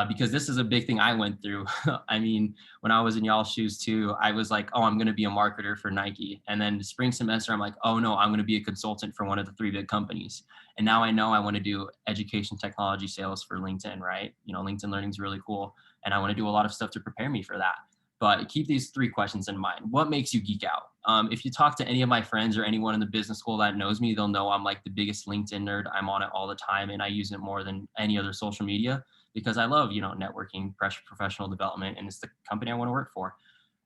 Because this is a big thing I went through. I mean, when I was in y'all's shoes too, I was like, oh, I'm going to be a marketer for Nike. And then the spring semester, I'm like, oh no, I'm going to be a consultant for one of the 3 big companies. And now I know I want to do education technology sales for LinkedIn, right? You know, LinkedIn Learning is really cool. And I want to do a lot of stuff to prepare me for that. But keep these 3 questions in mind. What makes you geek out? If you talk to any of my friends or anyone in the business school that knows me, they'll know I'm like the biggest LinkedIn nerd. I'm on it all the time, and I use it more than any other social media, because I love, you know, networking, professional development, and it's the company I want to work for.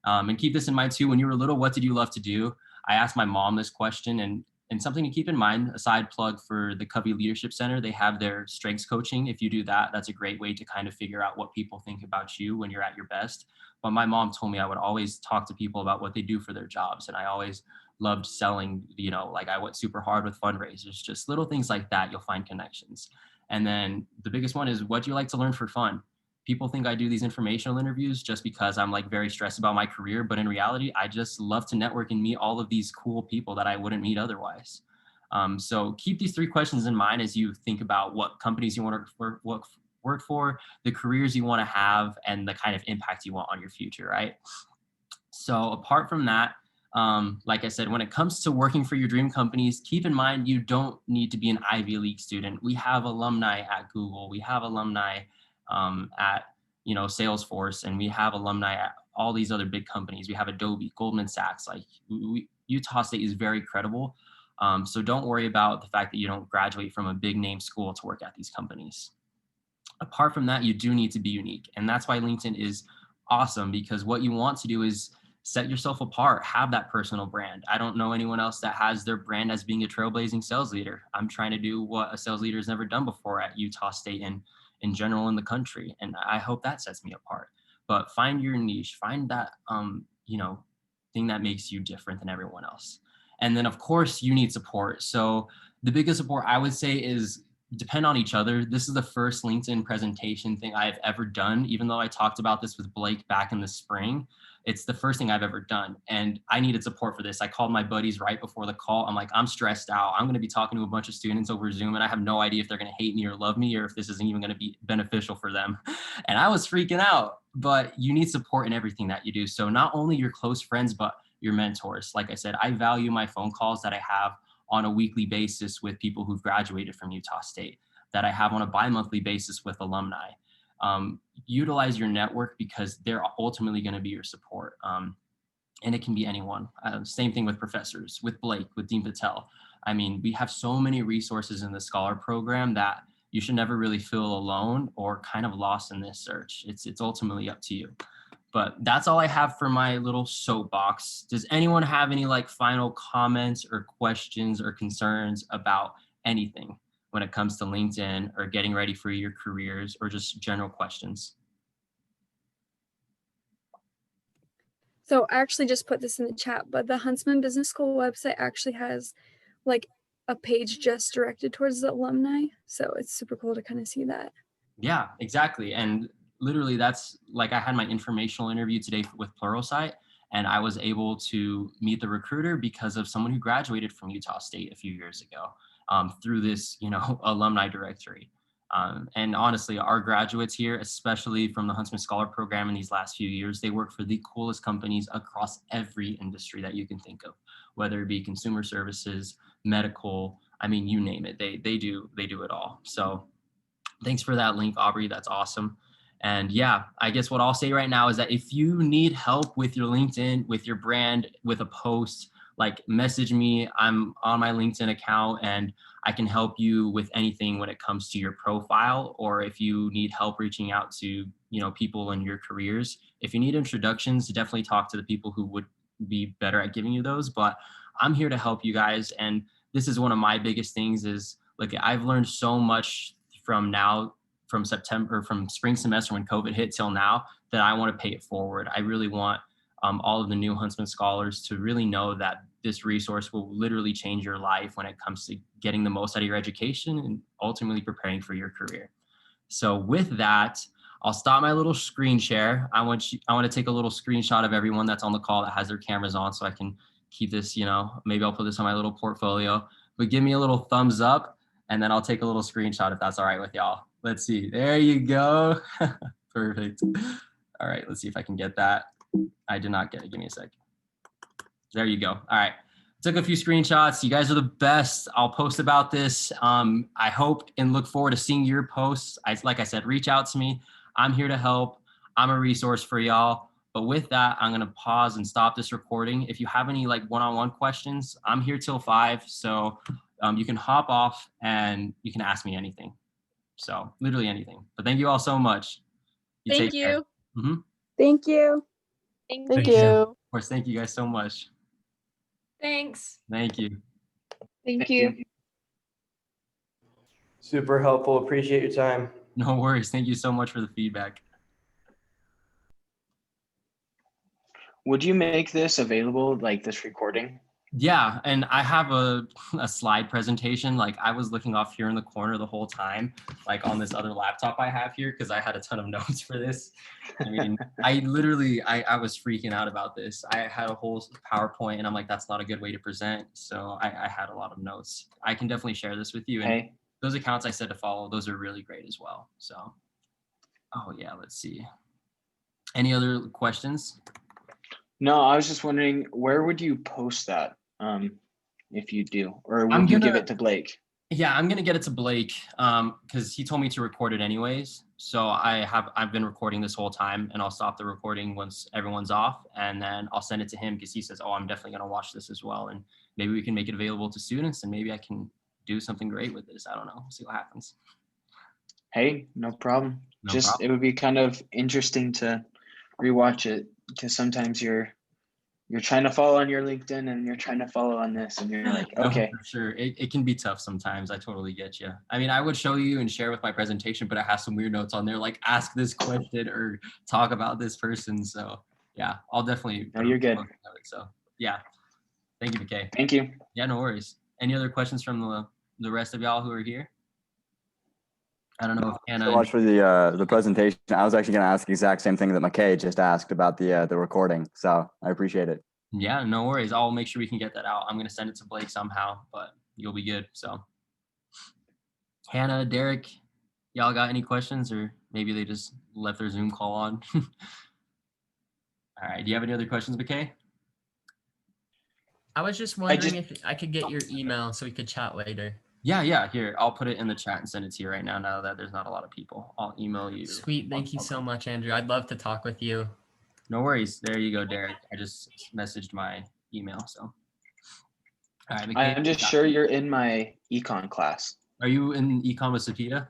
And keep this in mind too. When you were little, what did you love to do? I asked my mom this question, and something to keep in mind, a side plug for the Covey Leadership Center, they have their strengths coaching. If you do that, that's a great way to kind of figure out what people think about you when you're at your best. But my mom told me I would always talk to people about what they do for their jobs. And I always loved selling, you know, like I went super hard with fundraisers, just little things like that. You'll find connections. And then the biggest one is, what do you like to learn for fun? People think I do these informational interviews just because I'm like very stressed about my career. But in reality, I just love to network and meet all of these cool people that I wouldn't meet otherwise. So keep these 3 questions in mind as you think about what companies you want to work for, the careers you want to have, and the kind of impact you want on your future, right? So apart from that, like I said, when it comes to working for your dream companies, keep in mind you don't need to be an Ivy League student. We have alumni at Google, we have alumni at, you know, Salesforce, and we have alumni at all these other big companies. We have Adobe, Goldman Sachs. Like Utah State is very credible. So don't worry about the fact that you don't graduate from a big name school to work at these companies. Apart from that, you do need to be unique. And that's why LinkedIn is awesome, because what you want to do is set yourself apart, have that personal brand. I don't know anyone else that has their brand as being a trailblazing sales leader. I'm trying to do what a sales leader has never done before at Utah State and in general in the country. And I hope that sets me apart. But find your niche, find that, you know, thing that makes you different than everyone else. And then of course you need support. So the biggest support I would say is depend on each other. This is the first LinkedIn presentation thing I've ever done. Even though I talked about this with Blake back in the spring, it's the first thing I've ever done. And I needed support for this. I called my buddies right before the call. I'm like, I'm stressed out. I'm going to be talking to a bunch of students over Zoom, and I have no idea if they're going to hate me or love me, or if this isn't even going to be beneficial for them. And I was freaking out. But you need support in everything that you do. So not only your close friends, but your mentors. Like I said, I value my phone calls that I have on a weekly basis with people who've graduated from Utah State, that I have on a bi-monthly basis with alumni. Utilize your network, because they're ultimately going to be your support. And it can be anyone. Same thing with professors, with Blake, with Dean Patel. I mean, we have so many resources in the Scholar program that you should never really feel alone or kind of lost in this search. It's ultimately up to you. But that's all I have for my little soapbox. Does anyone have any like final comments or questions or concerns about anything when it comes to LinkedIn or getting ready for your careers, or just general questions? So I actually just put this in the chat, but the Huntsman Business School website actually has like a page just directed towards the alumni. So it's super cool to kind of see that. Yeah, exactly. And literally that's like, I had my informational interview today with Pluralsight, and I was able to meet the recruiter because of someone who graduated from Utah State a few years ago through this, alumni directory. And honestly, our graduates here, especially from the Huntsman Scholar Program in these last few years, they work for the coolest companies across every industry that you can think of, whether it be consumer services, medical, I mean, you name it, they do it all. So thanks for that link, Aubrey. That's awesome. And yeah, I guess what I'll say right now is that if you need help with your LinkedIn, with your brand, with a post, like message me. I'm on my LinkedIn account and I can help you with anything when it comes to your profile, or if you need help reaching out to, people in your careers. If you need introductions, definitely talk to the people who would be better at giving you those. But I'm here to help you guys. And this is one of my biggest things is, like, I've learned so much from September, from spring semester when COVID hit till now, that I want to pay it forward. I really want all of the new Huntsman scholars to really know that this resource will literally change your life when it comes to getting the most out of your education and ultimately preparing for your career. So with that, I'll stop my little screen share. I want to take a little screenshot of everyone that's on the call that has their cameras on, so I can keep this, maybe I'll put this on my little portfolio, but give me a little thumbs up and then I'll take a little screenshot if that's all right with y'all. Let's see. There you go. Perfect. All right. Let's see if I can get that. I did not get it. Give me a sec. There you go. All right. Took a few screenshots. You guys are the best. I'll post about this. I hope and look forward to seeing your posts. Like I said, reach out to me. I'm here to help. I'm a resource for y'all. But with that, I'm going to pause and stop this recording. If you have any one-on-one questions, I'm here till 5. So you can hop off and you can ask me anything. So literally anything. But thank you all so much. Thank you. Mm-hmm. Thank you. Thank you. Of course, thank you guys so much. Thanks. Thank you. Thank you. Super helpful. Appreciate your time. No worries. Thank you so much for the feedback. Would you make this available, like this recording? Yeah, and I have a slide presentation. Like, I was looking off here in the corner the whole time, like on this other laptop I have here, because I had a ton of notes for this. I mean, I was freaking out about this. I had a whole PowerPoint and I'm like, that's not a good way to present. So I had a lot of notes. I can definitely share this with you. And Hey. Those accounts I said to follow, those are really great as well. So, oh yeah, let's see. Any other questions? No, I was just wondering, where would you post that if you do, or would you give it to Blake? Yeah, I'm gonna get it to Blake because he told me to record it anyways. So I've been recording this whole time, and I'll stop the recording once everyone's off, and then I'll send it to him because he says, "Oh, I'm definitely gonna watch this as well, and maybe we can make it available to students, and maybe I can do something great with this. I don't know. We'll see what happens." Hey, no problem. No problem. It would be kind of interesting to rewatch it, because sometimes you're trying to follow on your LinkedIn and you're trying to follow on this, and you're like, No, okay. for sure. It can be tough sometimes. I totally get you. I mean, I would show you and share with my presentation, but I have some weird notes on there, like ask this question or talk about this person. So yeah, I'll definitely. No, you're good. So yeah, thank you, McKay. Thank you. Yeah, no worries. Any other questions from the rest of y'all who are here? I don't know if Anna. So much for the presentation. I was actually going to ask the exact same thing that McKay just asked about the recording. So I appreciate it. Yeah, no worries. I'll make sure we can get that out. I'm going to send it to Blake somehow, but you'll be good. So Hannah, Derek, y'all got any questions, or maybe they just left their Zoom call on? All right. Do you have any other questions, McKay? I was just wondering if I could get your email so we could chat later. Yeah. Here, I'll put it in the chat and send it to you right now. Now that there's not a lot of people, All email you. Sweet. Thank you so much, Andrew. I'd love to talk with you. No worries. There you go, Derek. I just messaged my email. So, all right. McKay, I'm just sure you're in my econ class. Are you in econ with Sapita?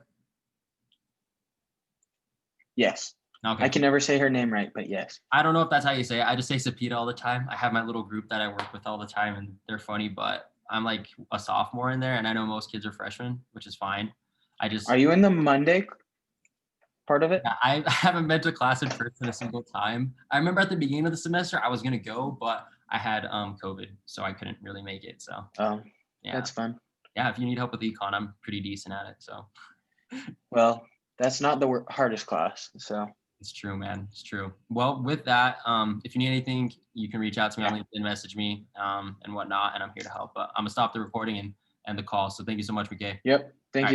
Yes. Okay. I can never say her name right, but yes. I don't know if that's how you say it. I just say Sapita all the time. I have my little group that I work with all the time, and they're funny, but I'm like a sophomore in there, and I know most kids are freshmen, which is fine. Are you in the Monday? part of it? Yeah, I haven't been to class in person a single time. I remember at the beginning of the semester I was gonna go, but I had COVID, so I couldn't really make it. So Oh, yeah, that's fun. yeah. If you need help with econ, I'm pretty decent at it. So Well, that's not the hardest class. So it's true, man. It's true. Well, with that, if you need anything, you can reach out to me on LinkedIn, message me, and whatnot, and I'm here to help. But I'm gonna stop the recording and end the call. So thank you so much, McKay. yep. Thank All you. right.